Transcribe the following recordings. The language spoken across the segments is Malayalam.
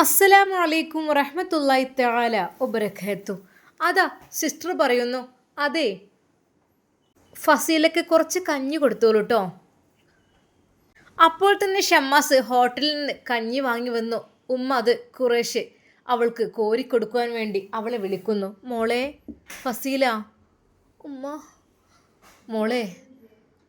അസ്സലാമു അലൈക്കും വറഹ്മത്തുള്ളാഹി തആല വബറകാതുഹു. അതാ സിസ്റ്റർ പറയുന്നു, അതെ ഫസീലക്ക് കുറച്ച് കഞ്ഞി കൊടുത്തോളൂ കേട്ടോ. അപ്പോൾ തന്നെ ഷമ്മാസ് ഹോട്ടലിൽ നിന്ന് കഞ്ഞി വാങ്ങി വന്നു. ഉമ്മ അത് കുറേശ്ശെ അവൾക്ക് കോരിക്കൊടുക്കുവാൻ വേണ്ടി അവളെ വിളിക്കുന്നു. മോളെ ഫസീല, ഉമ്മ മോളെ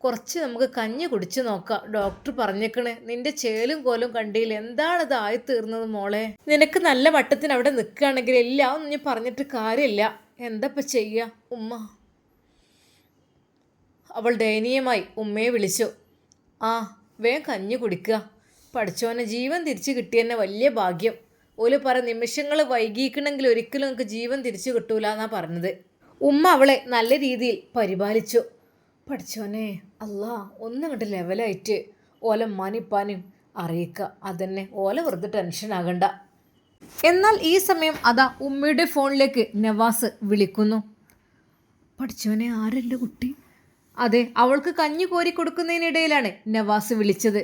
കുറച്ച് നമുക്ക് കഞ്ഞി കുടിച്ചു നോക്കാം. ഡോക്ടർ പറഞ്ഞേക്കണേ, നിന്റെ ചേലും കോലും കണ്ടില്ല, എന്താണിത് ആയി തീർന്നത് മോളെ. നിനക്ക് നല്ല വട്ടത്തിന് അവിടെ നിൽക്കുകയാണെങ്കിൽ എല്ലാം ഒന്നും ഞാൻ പറഞ്ഞിട്ട് കാര്യമില്ല. എന്തപ്പം ചെയ്യുക ഉമ്മ. അവൾ ദയനീയമായി ഉമ്മയെ വിളിച്ചു. ആ വേഗം കഞ്ഞി കുടിക്കുക. പഠിച്ചോനെ ജീവൻ തിരിച്ചു കിട്ടിയെന്നെ വലിയ ഭാഗ്യം. ഓല് പറ നിമിഷങ്ങൾ വൈകിക്കണമെങ്കിൽ ഒരിക്കലും നമുക്ക് ജീവൻ തിരിച്ചു കിട്ടൂല എന്നാണ് പറഞ്ഞത്. ഉമ്മ അവളെ നല്ല രീതിയിൽ പരിപാലിച്ചു. പഠിച്ചോനെ അല്ലാ ഒന്നങ്ങോട്ട് ലെവലായിട്ട് ഓല മാനിപ്പാനും അറിയിക്കുക. അതന്നെ ഓല വെറുതെ ടെൻഷൻ ആകണ്ട. എന്നാൽ ഈ സമയം അതാ ഉമ്മയുടെ ഫോണിലേക്ക് നവാസ് വിളിക്കുന്നു. പഠിച്ചോനെ ആരെൻ്റെ കുട്ടി? അതെ, അവൾക്ക് കഞ്ഞി കോരി കൊടുക്കുന്നതിനിടയിലാണ് നവാസ് വിളിച്ചത്.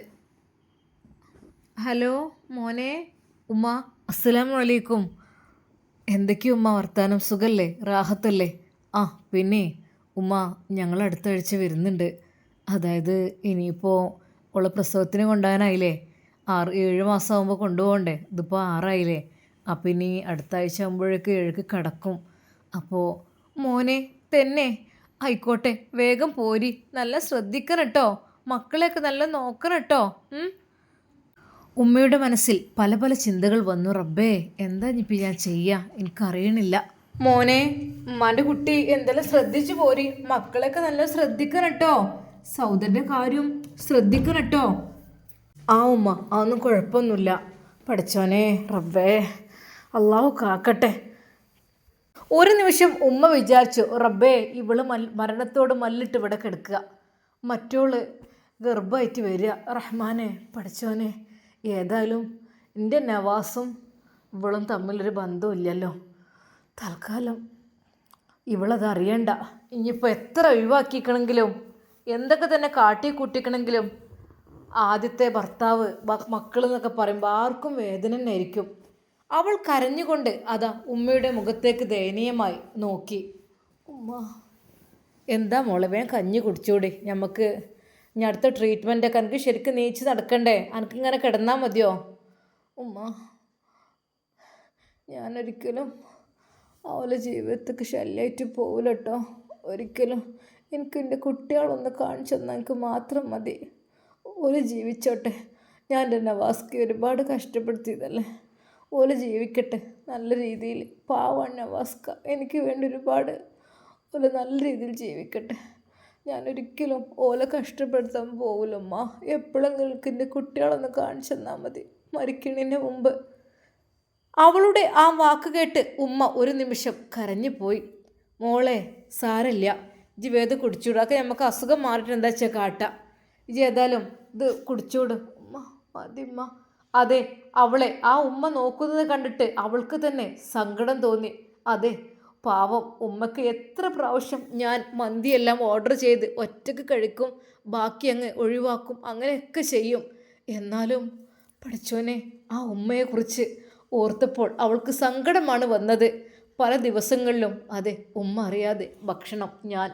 ഹലോ മോനെ. ഉമ്മ അസ്സലാമു അലൈക്കും. എന്തൊക്കെയും ഉമ്മ വർത്താനം, സുഖല്ലേ, റാഹത്തല്ലേ? ആ പിന്നെ ഉമ്മ, ഞങ്ങൾ അടുത്ത ആഴ്ച വരുന്നുണ്ട്. അതായത് ഇനിയിപ്പോൾ ഉള്ള പ്രസവത്തിന് കൊണ്ടുപോകാനായില്ലേ. 6-7 മാസം ആകുമ്പോൾ കൊണ്ടുപോകണ്ടേ. ഇതിപ്പോൾ 6 അപ്പം ഇനി അടുത്ത ആഴ്ച ആകുമ്പോഴേക്ക് 7 കിടക്കും. അപ്പോൾ മോനെ തന്നെ ആയിക്കോട്ടെ, വേഗം പോരി. നല്ല ശ്രദ്ധിക്കണം കേട്ടോ, മക്കളെയൊക്കെ നല്ല നോക്കണം കേട്ടോ. ഉമ്മയുടെ മനസ്സിൽ പല പല ചിന്തകൾ വന്നു. റബ്ബേ എന്താ ഇനിയിപ്പോൾ ഞാൻ ചെയ്യുക, എനിക്കറിയണില്ല. മോനെ ഉമ്മാൻ്റെ കുട്ടി എന്തെല്ലാം ശ്രദ്ധിച്ചു പോരി. മക്കളെയൊക്കെ നല്ല ശ്രദ്ധിക്കണം കേട്ടോ. സൗദൻ്റെ കാര്യം ശ്രദ്ധിക്കണം കേട്ടോ. ആ ഉമ്മ, അതൊന്നും കുഴപ്പമൊന്നുമില്ല. പഠിച്ചോനെ റബ്ബേ അള്ളാഹു കാക്കട്ടെ. ഒരു നിമിഷം ഉമ്മ വിചാരിച്ചു, റബ്ബേ ഇവള് മരണത്തോട് മല്ലിട്ട് ഇവിടെ കിടക്കുക, മറ്റോള് ഗർഭമായിട്ട് വരിക. റഹ്മാനെ പഠിച്ചോനെ, ഏതായാലും എൻ്റെ നവാസും ഇവളും തമ്മിലൊരു ബന്ധമില്ലല്ലോ. തൽക്കാലം ഇവളത് അറിയണ്ട. ഇനിയിപ്പോൾ എത്ര ഒഴിവാക്കിക്കണമെങ്കിലും എന്തൊക്കെ തന്നെ കാട്ടിക്കൂട്ടിക്കണമെങ്കിലും ആദ്യത്തെ ഭർത്താവ് മക്കൾ എന്നൊക്കെ പറയുമ്പോൾ ആർക്കും വേദന തന്നെ ആയിരിക്കും. അവൾ കരഞ്ഞുകൊണ്ട് അതാ ഉമ്മയുടെ മുഖത്തേക്ക് ദയനീയമായി നോക്കി. ഉമ്മ എന്താ മോളെ, വേഗം കഞ്ഞി കുടിച്ചൂടെ. നമുക്ക് ഇനി അടുത്ത ട്രീറ്റ്മെൻറ്റൊക്കെ എനിക്ക് ശരിക്കും നീച്ച് നടക്കണ്ടേ, എനിക്കിങ്ങനെ കിടന്നാൽ മതിയോ? ഉമ്മ ഞാനൊരിക്കലും അവളുടെ ജീവിതത്തേക്ക് ശല്യമായിട്ട് പോകില്ല കേട്ടോ. ഒരിക്കലും എനിക്ക് എൻ്റെ കുട്ടികളൊന്ന് കാണിച്ചു തന്നാൽ എനിക്ക് മാത്രം മതി. ഓല് ജീവിച്ചോട്ടെ. ഞാൻ എൻ്റെ നവാസ്ക്ക് ഒരുപാട് കഷ്ടപ്പെടുത്തിയതല്ലേ. ഓല് ജീവിക്കട്ടെ നല്ല രീതിയിൽ. പാവാണ് നവാസ്ക, എനിക്ക് വേണ്ടി ഒരുപാട് ഓല് നല്ല രീതിയിൽ ജീവിക്കട്ടെ. ഞാനൊരിക്കലും ഓലെ കഷ്ടപ്പെടുത്താൻ പോകില്ലമ്മ. എപ്പോഴെങ്കിലും എൻ്റെ കുട്ടികളൊന്ന് കാണിച്ചു തന്നാൽ മതി, മരിക്കണതിന് മുമ്പ്. അവളുടെ ആ വാക്ക് കേട്ട് ഉമ്മ ഒരു നിമിഷം കരഞ്ഞു പോയി. മോളെ സാരല്ല, ഇജ് വേദ കുടിച്ചൂടും. അതൊക്കെ നമുക്ക് അസുഖം മാറിയിട്ട് എന്താ വെച്ചാൽ കാട്ടാം. ഇജ് ഏതായാലും ഇത് കുടിച്ചൂടും. ഉമ്മ മതിമ്മ. അതെ, അവളെ ആ ഉമ്മ നോക്കുന്നത് കണ്ടിട്ട് അവൾക്ക് തന്നെ സങ്കടം തോന്നി. അതെ പാവം ഉമ്മക്ക് എത്ര പ്രാവശ്യം ഞാൻ മന്തിയെല്ലാം ഓർഡർ ചെയ്ത് ഒറ്റക്ക് കഴിക്കും, ബാക്കി അങ്ങ് ഒഴിവാക്കും, അങ്ങനെയൊക്കെ ചെയ്യും. എന്നാലും പഠിച്ചോനെ ആ ഉമ്മയെക്കുറിച്ച് ഓർത്തപ്പോൾ അവൾക്ക് സങ്കടമാണ് വന്നത്. പല ദിവസങ്ങളിലും അതെ ഉമ്മ അറിയാതെ ഭക്ഷണം ഞാൻ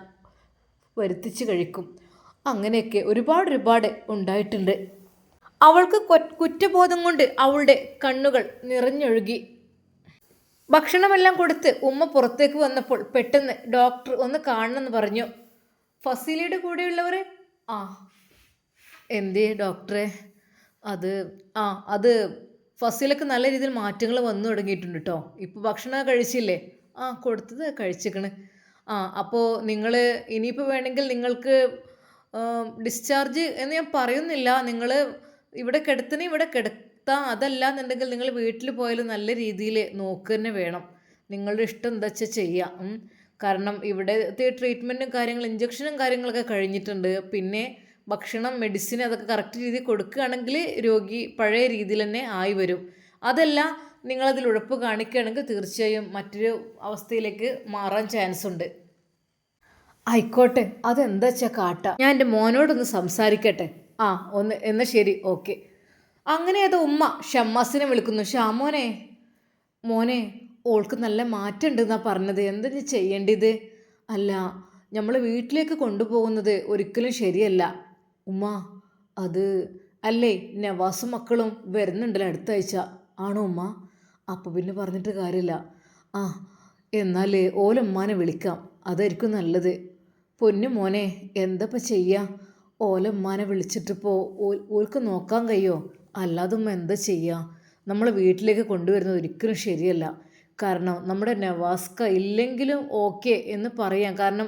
വരുത്തിച്ച് കഴിക്കും. അങ്ങനെയൊക്കെ ഒരുപാട് ഉണ്ടായിട്ടുണ്ട്. അവൾക്ക് കുറ്റബോധം കൊണ്ട് അവളുടെ കണ്ണുകൾ നിറഞ്ഞൊഴുകി. ഭക്ഷണമെല്ലാം കൊടുത്ത് ഉമ്മ പുറത്തേക്ക് വന്നപ്പോൾ പെട്ടെന്ന് ഡോക്ടർ ഒന്ന് കാണണമെന്ന് പറഞ്ഞു. ഫസീലയുടെ കൂടെയുള്ളവർ ആ എന്തേ ഡോക്ടറെ? അത് ഫസീലക്ക് നല്ല രീതിയിൽ മാറ്റങ്ങൾ വന്നു തുടങ്ങിയിട്ടുണ്ട് കേട്ടോ. ഇപ്പോൾ ഭക്ഷണം കഴിച്ചില്ലേ? കൊടുത്തത് കഴിച്ചിക്കണ്. അപ്പോൾ നിങ്ങൾ ഇനിയിപ്പോൾ വേണമെങ്കിൽ നിങ്ങൾക്ക് ഡിസ്ചാർജ് എന്ന് ഞാൻ പറയുന്നില്ല. നിങ്ങൾ ഇവിടെ കിടത്താം. അതല്ല എന്നുണ്ടെങ്കിൽ നിങ്ങൾ വീട്ടിൽ പോയാലും നല്ല രീതിയിൽ നോക്കുക തന്നെ വേണം. നിങ്ങളുടെ ഇഷ്ടം എന്താ വെച്ചാൽ ചെയ്യാം. കാരണം ഇവിടുത്തെ ട്രീറ്റ്മെൻറ്റും കാര്യങ്ങളും ഇഞ്ചക്ഷനും കാര്യങ്ങളൊക്കെ കഴിഞ്ഞിട്ടുണ്ട്. പിന്നെ ഭക്ഷണം മെഡിസിൻ അതൊക്കെ കറക്റ്റ് രീതിയിൽ കൊടുക്കുകയാണെങ്കിൽ രോഗി പഴയ രീതിയിൽ തന്നെ ആയി വരും. അതല്ല നിങ്ങളതിൽ ഉഴപ്പ് കാണിക്കുകയാണെങ്കിൽ തീർച്ചയായും മറ്റൊരു അവസ്ഥയിലേക്ക് മാറാൻ ചാൻസ് ഉണ്ട്. ആയിക്കോട്ടെ, അതെന്താ വെച്ചാൽ കാട്ടാം. ഞാൻ എൻ്റെ മോനോടൊന്ന് സംസാരിക്കട്ടെ. എന്നാൽ ശരി, ഓക്കെ. അങ്ങനെ അത് ഉമ്മ ഷമ്മാസിനെ വിളിക്കുന്നു. ഷാമോനെ, മോനെ, ഓൾക്ക് നല്ല മാറ്റം ഉണ്ടെന്നാണ് പറഞ്ഞത്. എന്താ നീ ചെയ്യേണ്ടത്? അല്ല, നമ്മൾ വീട്ടിലേക്ക് കൊണ്ടുപോകുന്നത് ഒരിക്കലും ശരിയല്ല ഉമ്മ. അത് അല്ലേ, നവാസും മക്കളും വരുന്നുണ്ടല്ലോ അടുത്ത ആഴ്ച. ആണോ ഉമ്മ? അപ്പോൾ പിന്നെ പറഞ്ഞിട്ട് കാര്യമില്ല. ആ, എന്നാൽ ഓലമ്മാനെ വിളിക്കാം, അതായിരിക്കും നല്ലത്. പൊന്നു മോനെ, എന്തപ്പം ചെയ്യുക? ഓലമ്മാനെ വിളിച്ചിട്ടിപ്പോൾ ഓൾക്ക് നോക്കാൻ കഴിയുമോ? അല്ലാതുമ്മ എന്താ ചെയ്യുക? നമ്മൾ വീട്ടിലേക്ക് കൊണ്ടുവരുന്നത് ഒരിക്കലും ശരിയല്ല. കാരണം നമ്മുടെ നവാസ്ക ഇല്ലെങ്കിലും ഓക്കെ എന്ന് പറയാം. കാരണം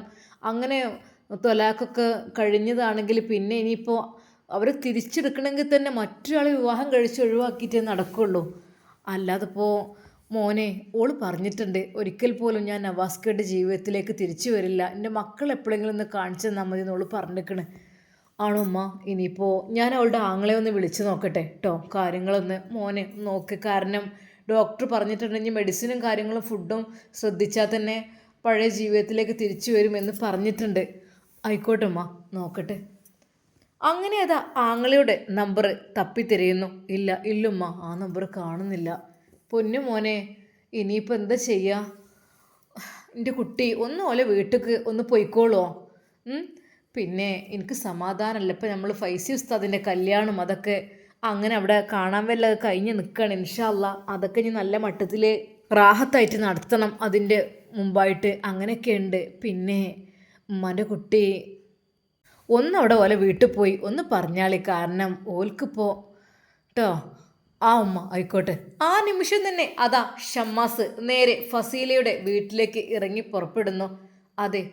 അങ്ങനെ തൊലാക്കൊക്കെ കഴിഞ്ഞതാണെങ്കിൽ പിന്നെ ഇനിയിപ്പോൾ അവർ തിരിച്ചെടുക്കണമെങ്കിൽ തന്നെ മറ്റൊരാളെ വിവാഹം കഴിച്ച് ഒഴിവാക്കിയിട്ടേ നടക്കുള്ളൂ. അല്ലാതിപ്പോൾ മോനെ, ഓൾ പറഞ്ഞിട്ടുണ്ട് ഒരിക്കൽ പോലും ഞാൻ നവാസ്കയുടെ ജീവിതത്തിലേക്ക് തിരിച്ചു വരില്ല, എൻ്റെ മക്കൾ എപ്പോഴെങ്കിലും ഒന്ന് കാണിച്ചു തന്നാൽ മതി എന്നോൾ പറഞ്ഞിരിക്കണ്. ആണോ ഉമ്മ? ഇനിയിപ്പോൾ ഞാൻ അവളുടെ ആങ്ങളെ ഒന്ന് വിളിച്ച് നോക്കട്ടെ കേട്ടോ, കാര്യങ്ങളൊന്ന് മോനെ നോക്ക്. കാരണം ഡോക്ടർ പറഞ്ഞിട്ടുണ്ടെങ്കിൽ മെഡിസിനും കാര്യങ്ങളും ഫുഡും ശ്രദ്ധിച്ചാൽ തന്നെ പഴയ ജീവിതത്തിലേക്ക് തിരിച്ചു വരുമെന്ന് പറഞ്ഞിട്ടുണ്ട്. ആയിക്കോട്ടെ ഉമ്മ, നോക്കട്ടെ. അങ്ങനെ അതാ ആങ്ങളയുടെ നമ്പർ തപ്പിത്തിരയുന്നു. ഇല്ലുമ്മ, ആ നമ്പർ കാണുന്നില്ല. പൊന്നു മോനെ, ഇനിയിപ്പോൾ എന്താ ചെയ്യുക? എൻ്റെ കുട്ടി ഒന്ന് ഓലെ വീട്ടിലേക്ക് ഒന്ന് പോയിക്കോളോ. പിന്നെ എനിക്ക് സമാധാനമല്ല. ഇപ്പം നമ്മൾ ഫൈസി ഉസ്താദിൻ്റെ കല്യാണം അതൊക്കെ അങ്ങനെ അവിടെ കാണാൻ വല്ല കഴിഞ്ഞ് നിൽക്കുകയാണ്. ഇൻഷാ അല്ലാ അതൊക്കെ ഇനി നല്ല മട്ടത്തിൽ റാഹത്തായിട്ട് നടത്തണം അതിൻ്റെ മുമ്പായിട്ട്. അങ്ങനെയൊക്കെ ഉണ്ട്. പിന്നെ ഉമ്മാൻ്റെ കുട്ടി ഒന്നവിടെ ഓലെ വീട്ടിൽ പോയി ഒന്ന് പറഞ്ഞാളി. കാരണം ഓൽക്കിപ്പോൾ കേട്ടോ. ആ ഉമ്മ, ആയിക്കോട്ടെ. ആ നിമിഷം തന്നെ അതാ ഷമ്മാസ് നേരെ ഫസീലയുടെ വീട്ടിലേക്ക് ഇറങ്ങി പുറപ്പെടുന്നു. അതെ,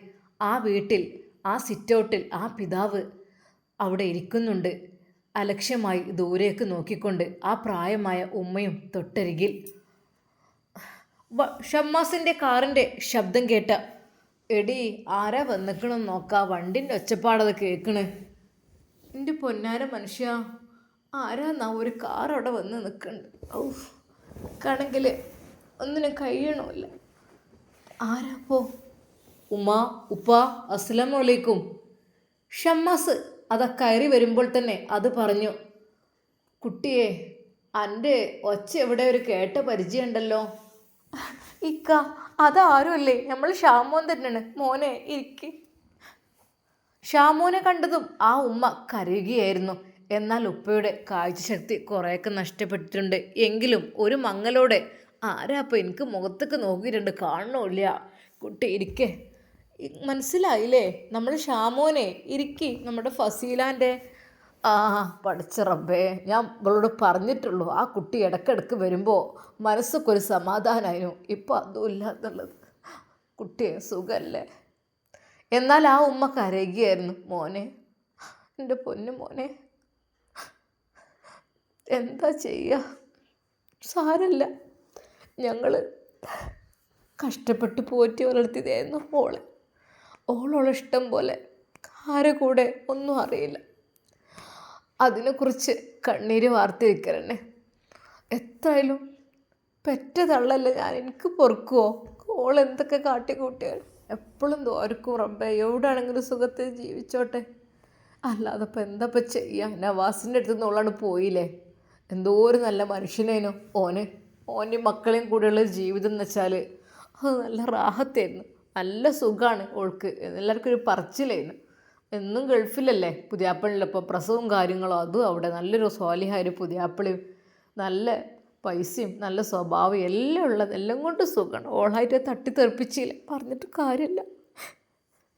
ആ വീട്ടിൽ ആ സിറ്റൗട്ടിൽ ആ പിതാവ് അവിടെ ഇരിക്കുന്നുണ്ട്, അലക്ഷ്യമായി ദൂരേക്ക് നോക്കിക്കൊണ്ട്. ആ പ്രായമായ ഉമ്മയും തൊട്ടരികിൽ. ഷമ്മാസിൻ്റെ കാറിൻ്റെ ശബ്ദം കേട്ട, എടി ആരാ വന്നിക്കണമെന്ന് നോക്കാം, വണ്ടിൻ്റെ ഒച്ചപ്പാടത് കേൾക്കണ്. എൻ്റെ പൊന്നാര മനുഷ്യ, ആരാന്നാ ഒരു കാർ അവിടെ വന്ന് നിൽക്കുന്നുണ്ട്. ഔ, കാണെങ്കിൽ ഒന്നിനും കഴിയണമില്ല. ആരാപ്പോ? ഉമ്മ, ഉപ്പ, അസ്സലാമു അലൈക്കും. ഷമ്മാസ് അതാ കയറി വരുമ്പോൾ തന്നെ അത് പറഞ്ഞു. കുട്ടിയെ, എൻ്റെ ഒച്ച എവിടെ ഒരു കേട്ട പരിചയമുണ്ടല്ലോ. ഇക്ക, അതാരുമല്ലേ, നമ്മൾ ഷാമോൻ തന്നെയാണ്. മോനെ ഇരിക്ക്. ഷാമോനെ കണ്ടതും ആ ഉമ്മ കരയുകയായിരുന്നു. എന്നാൽ ഉപ്പയുടെ കാഴ്ചശക്തി കുറേയൊക്കെ നഷ്ടപ്പെട്ടിട്ടുണ്ട്. എങ്കിലും ഒരു മങ്ങലോടെ, ആരാപ്പം എനിക്ക് മുഖത്തൊക്കെ നോക്കിയിട്ടുണ്ട്, കാണണമില്ല. കുട്ടി ഇരിക്കേ, മനസ്സിലായില്ലേ, നമ്മൾ ഷാമോനെ. ഇരിക്കി, നമ്മുടെ ഫസീലാൻ്റെ. ആ, പഠിച്ച റബ്ബേ, ഞാൻ ഇവളോട് പറഞ്ഞിട്ടുള്ളൂ ആ കുട്ടി ഇടയ്ക്കിടയ്ക്ക് വരുമ്പോൾ മനസ്സൊക്കെ ഒരു സമാധാനമായിരുന്നു. ഇപ്പം അതുമില്ല എന്നുള്ളത്. കുട്ടിയെ സുഖമല്ലേ? എന്നാൽ ആ ഉമ്മ കരയുകയായിരുന്നു. മോനെ, എൻ്റെ പൊന്നു മോനെ, എന്താ ചെയ്യുക? സാരല്ല, ഞങ്ങൾ കഷ്ടപ്പെട്ട് പോറ്റി വളർത്തിയതായിരുന്നു ഓളോളം ഇഷ്ടം പോലെ. ആരെ കൂടെ ഒന്നും അറിയില്ല. അതിനെക്കുറിച്ച് കണ്ണീര് വാർത്തിരിക്കലെന്നെ. എത്രയായാലും പെറ്റ തള്ളല്ലേ ഞാൻ, എനിക്ക് പൊറുക്കുമോ? ഓളെന്തൊക്കെ കാട്ടിക്കൂട്ടിയാൽ എപ്പോഴും തോർക്കും റബ്ബേ, എവിടെയാണെങ്കിലും സുഖത്തിൽ ജീവിച്ചോട്ടെ. അല്ലാതെ ഇപ്പം എന്താപ്പം ചെയ്യുക? നവാസിൻ്റെ അടുത്ത് നിന്ന് ഓളാണ് പോയില്ലേ. എന്തോ ഒരു നല്ല മനുഷ്യനേനു ഓൻ്റെ മക്കളെയും കൂടെയുള്ള ജീവിതം എന്ന് വെച്ചാൽ അത് നല്ല റാഹത്തായിരുന്നു. നല്ല സുഖമാണ് ഓൾക്ക്. എല്ലാവർക്കും ഒരു പറച്ചിലായിരുന്നു. എന്നും ഗൾഫിലല്ലേ പുതിയാപ്പിളിലപ്പോൾ പ്രസവവും കാര്യങ്ങളും. അതും അവിടെ നല്ലൊരു സ്വാലിഹായൊരു പുതിയാപ്പിളയും നല്ല പൈസയും നല്ല സ്വഭാവം എല്ലാം ഉള്ളത്, എല്ലാം കൊണ്ട് സുഖമാണ്. ഓളായിട്ട് തട്ടിത്തെറിപ്പിച്ചില്ല, പറഞ്ഞിട്ട് കാര്യമില്ല.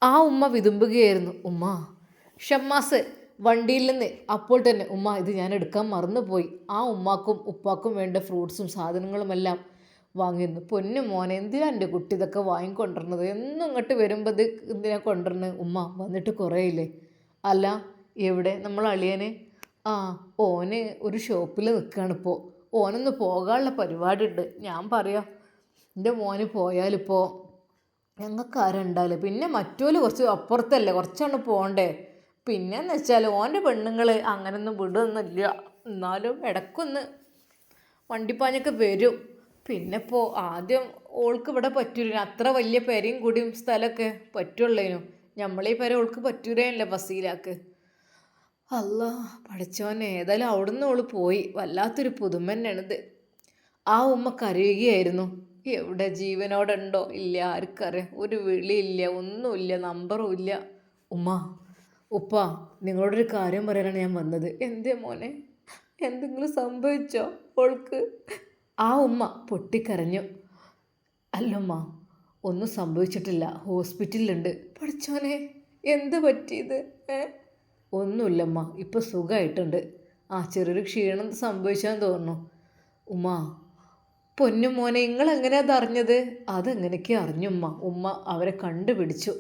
ആ ഉമ്മ വിതുമ്പുകയായിരുന്നു. ഉമ്മ, ഷമ്മാസ് വണ്ടിയിൽ നിന്ന് അപ്പോൾ തന്നെ, ഉമ്മ ഇത് ഞാൻ എടുക്കാൻ മറന്നുപോയി. ആ ഉമ്മാക്കും ഉപ്പാക്കും വേണ്ട ഫ്രൂട്ട്സും സാധനങ്ങളുമെല്ലാം വാങ്ങിയിരുന്നു. പൊന്നു മോനെ, എന്തിനാ എൻ്റെ കുട്ടി ഇതൊക്കെ വാങ്ങിക്കൊണ്ടിരുന്നത്? എന്നും ഇങ്ങോട്ട് വരുമ്പോൾ ഇത് എന്തിനാ കൊണ്ടുവരുന്നത്? ഉമ്മ വന്നിട്ട് കുറേയില്ലേ? അല്ല, എവിടെ നമ്മൾ അളിയന്? ആ, ഓന് ഒരു ഷോപ്പിൽ നിൽക്കുകയാണിപ്പോൾ. ഓനൊന്ന് പോകാനുള്ള പരിപാടി ഉണ്ട്. ഞാൻ പറയാം, എൻ്റെ മോന് പോയാലിപ്പോൾ ഞങ്ങൾക്ക് ആരുണ്ടാവില്ല. പിന്നെ മറ്റോല് കുറച്ച് അപ്പുറത്തല്ലേ, കുറച്ചാണ് പോകണ്ടേ. പിന്നെയെന്ന് വെച്ചാൽ ഓൻ്റെ പെണ്ണുങ്ങൾ അങ്ങനെയൊന്നും വിടുന്നില്ല. എന്നാലും ഇടയ്ക്കൊന്ന് വണ്ടിപ്പാഞ്ഞൊക്കെ വരും. പിന്നെ ഇപ്പോൾ ആദ്യം ഓൾക്ക് ഇവിടെ പറ്റൂല, അത്ര വലിയ പെരയും കൂടിയും സ്ഥലമൊക്കെ പറ്റുള്ളേനു. നമ്മളീ പെര ഓൾക്ക് പറ്റൂലല്ലോ ഫസീലാക്ക്. അല്ലാ പഠിച്ചോനെ, ഏതായാലും അവിടുന്ന് ഓള് പോയി. വല്ലാത്തൊരു പുതുമ തന്നെയാണിത്. ആ ഉമ്മ കരയുകയായിരുന്നു. എവിടെ, ജീവനോടുണ്ടോ ഇല്ല ആർക്കറിയാം. ഒരു വിളിയില്ല, ഒന്നുമില്ല, നമ്പറും ഇല്ല. ഉമ്മ, ഉപ്പ, നിങ്ങളോടൊരു കാര്യം പറയാനാണ് ഞാൻ വന്നത്. എന്തേ മോനെ, എന്തെങ്കിലും സംഭവിച്ചോ ഓൾക്ക്? ആ ഉമ്മ പൊട്ടിക്കരഞ്ഞു. അല്ലമ്മ, ഒന്നും സംഭവിച്ചിട്ടില്ല, ഹോസ്പിറ്റലിലുണ്ട്. പഠിച്ചോനെ, എന്ത് പറ്റിയത്? ഒന്നുമില്ലമ്മ, ഇപ്പം സുഖമായിട്ടുണ്ട്. ചെറിയൊരു ക്ഷീണം സംഭവിച്ചാന്ന് തോന്നുന്നു. ഉമ്മ, പൊന്നു മോനെ, നിങ്ങളെങ്ങനെയാ അതറിഞ്ഞത്? അതെങ്ങനെയൊക്കെ അറിഞ്ഞുമ്മ. ഉമ്മ അവരെ കണ്ടുപിടിച്ചു.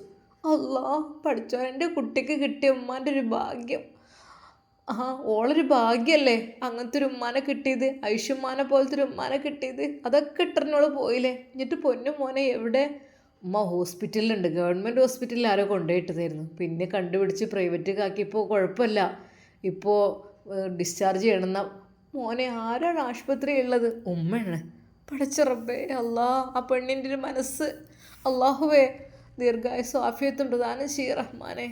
അല്ലാ പഠിച്ചോൻ, എൻ്റെ കുട്ടിക്ക് കിട്ടിയ ഉമ്മാൻ്റെ ഒരു ഭാഗ്യം. ഓളൊരു ഭാഗ്യല്ലേ അങ്ങനത്തെ ഒരു ഉമ്മാനെ കിട്ടിയത്, ഐഷുമ്മാനെ പോലത്തെ ഒരു ഉമ്മാനെ കിട്ടിയത്. അതൊക്കെ ഇട്ടറിനോള് പോയില്ലേ. എന്നിട്ട് പൊന്നു മോനെ എവിടെ? ഉമ്മ ഹോസ്പിറ്റലിലുണ്ട്, ഗവൺമെൻറ് ഹോസ്പിറ്റലിൽ ആരോ കൊണ്ടുപോയിട്ടതായിരുന്നു. പിന്നെ കണ്ടുപിടിച്ച് പ്രൈവറ്റിലേക്ക് ആക്കിയപ്പോൾ കുഴപ്പമില്ല, ഇപ്പോൾ ഡിസ്ചാർജ് ചെയ്യണമെന്ന. മോനെ, ആരാണ് ആശുപത്രി ഉള്ളത്? ഉമ്മയാണ്. പടച്ച റബ്ബേ, അല്ലാ, ആ പെണ്ണിൻ്റെ ഒരു മനസ്സ്, അള്ളാഹുവേ ദീർഘായുസ്സും ആഫിയത്തും പ്രദാനം ചെയ്യ് റഹ്മാനെ.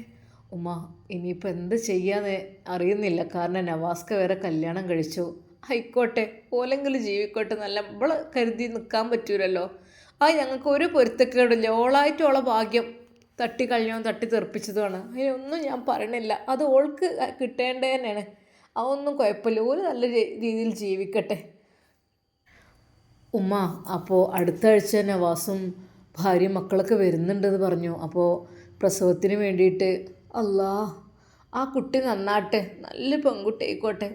ഉമ്മ, ഇനിയിപ്പോൾ എന്ത് ചെയ്യാന്ന് അറിയുന്നില്ല. കാരണം നവാസ്ക വേറെ കല്യാണം കഴിച്ചു. ആയിക്കോട്ടെ, ഓലെങ്കിലും ജീവിക്കോട്ടെ, നല്ല നമ്മൾ കരുതി നിൽക്കാൻ പറ്റൂലല്ലോ. ഞങ്ങൾക്ക് ഒരു പൊരുത്തക്കേടില്ല. ഓളായിട്ട് ഓളെ ഭാഗ്യം തട്ടി തെറിപ്പിച്ചതുമാണ്. അതിനൊന്നും ഞാൻ പറയണില്ല. അത് ഓൾക്ക് കിട്ടേണ്ടത് തന്നെയാണ്. അതൊന്നും കുഴപ്പമില്ല, ഓല് നല്ല രീതിയിൽ ജീവിക്കട്ടെ. ഉമ്മ, അപ്പോൾ അടുത്ത ആഴ്ച നവാസും ഭാര്യയും മക്കളൊക്കെ വരുന്നുണ്ടെന്ന് പറഞ്ഞു. അപ്പോൾ പ്രസവത്തിന് വേണ്ടിയിട്ട്. അല്ലാ, ആ കുട്ടി നന്നാട്ടെ, നല്ല പെൺകുട്ടി ആയിക്കോട്ടെ,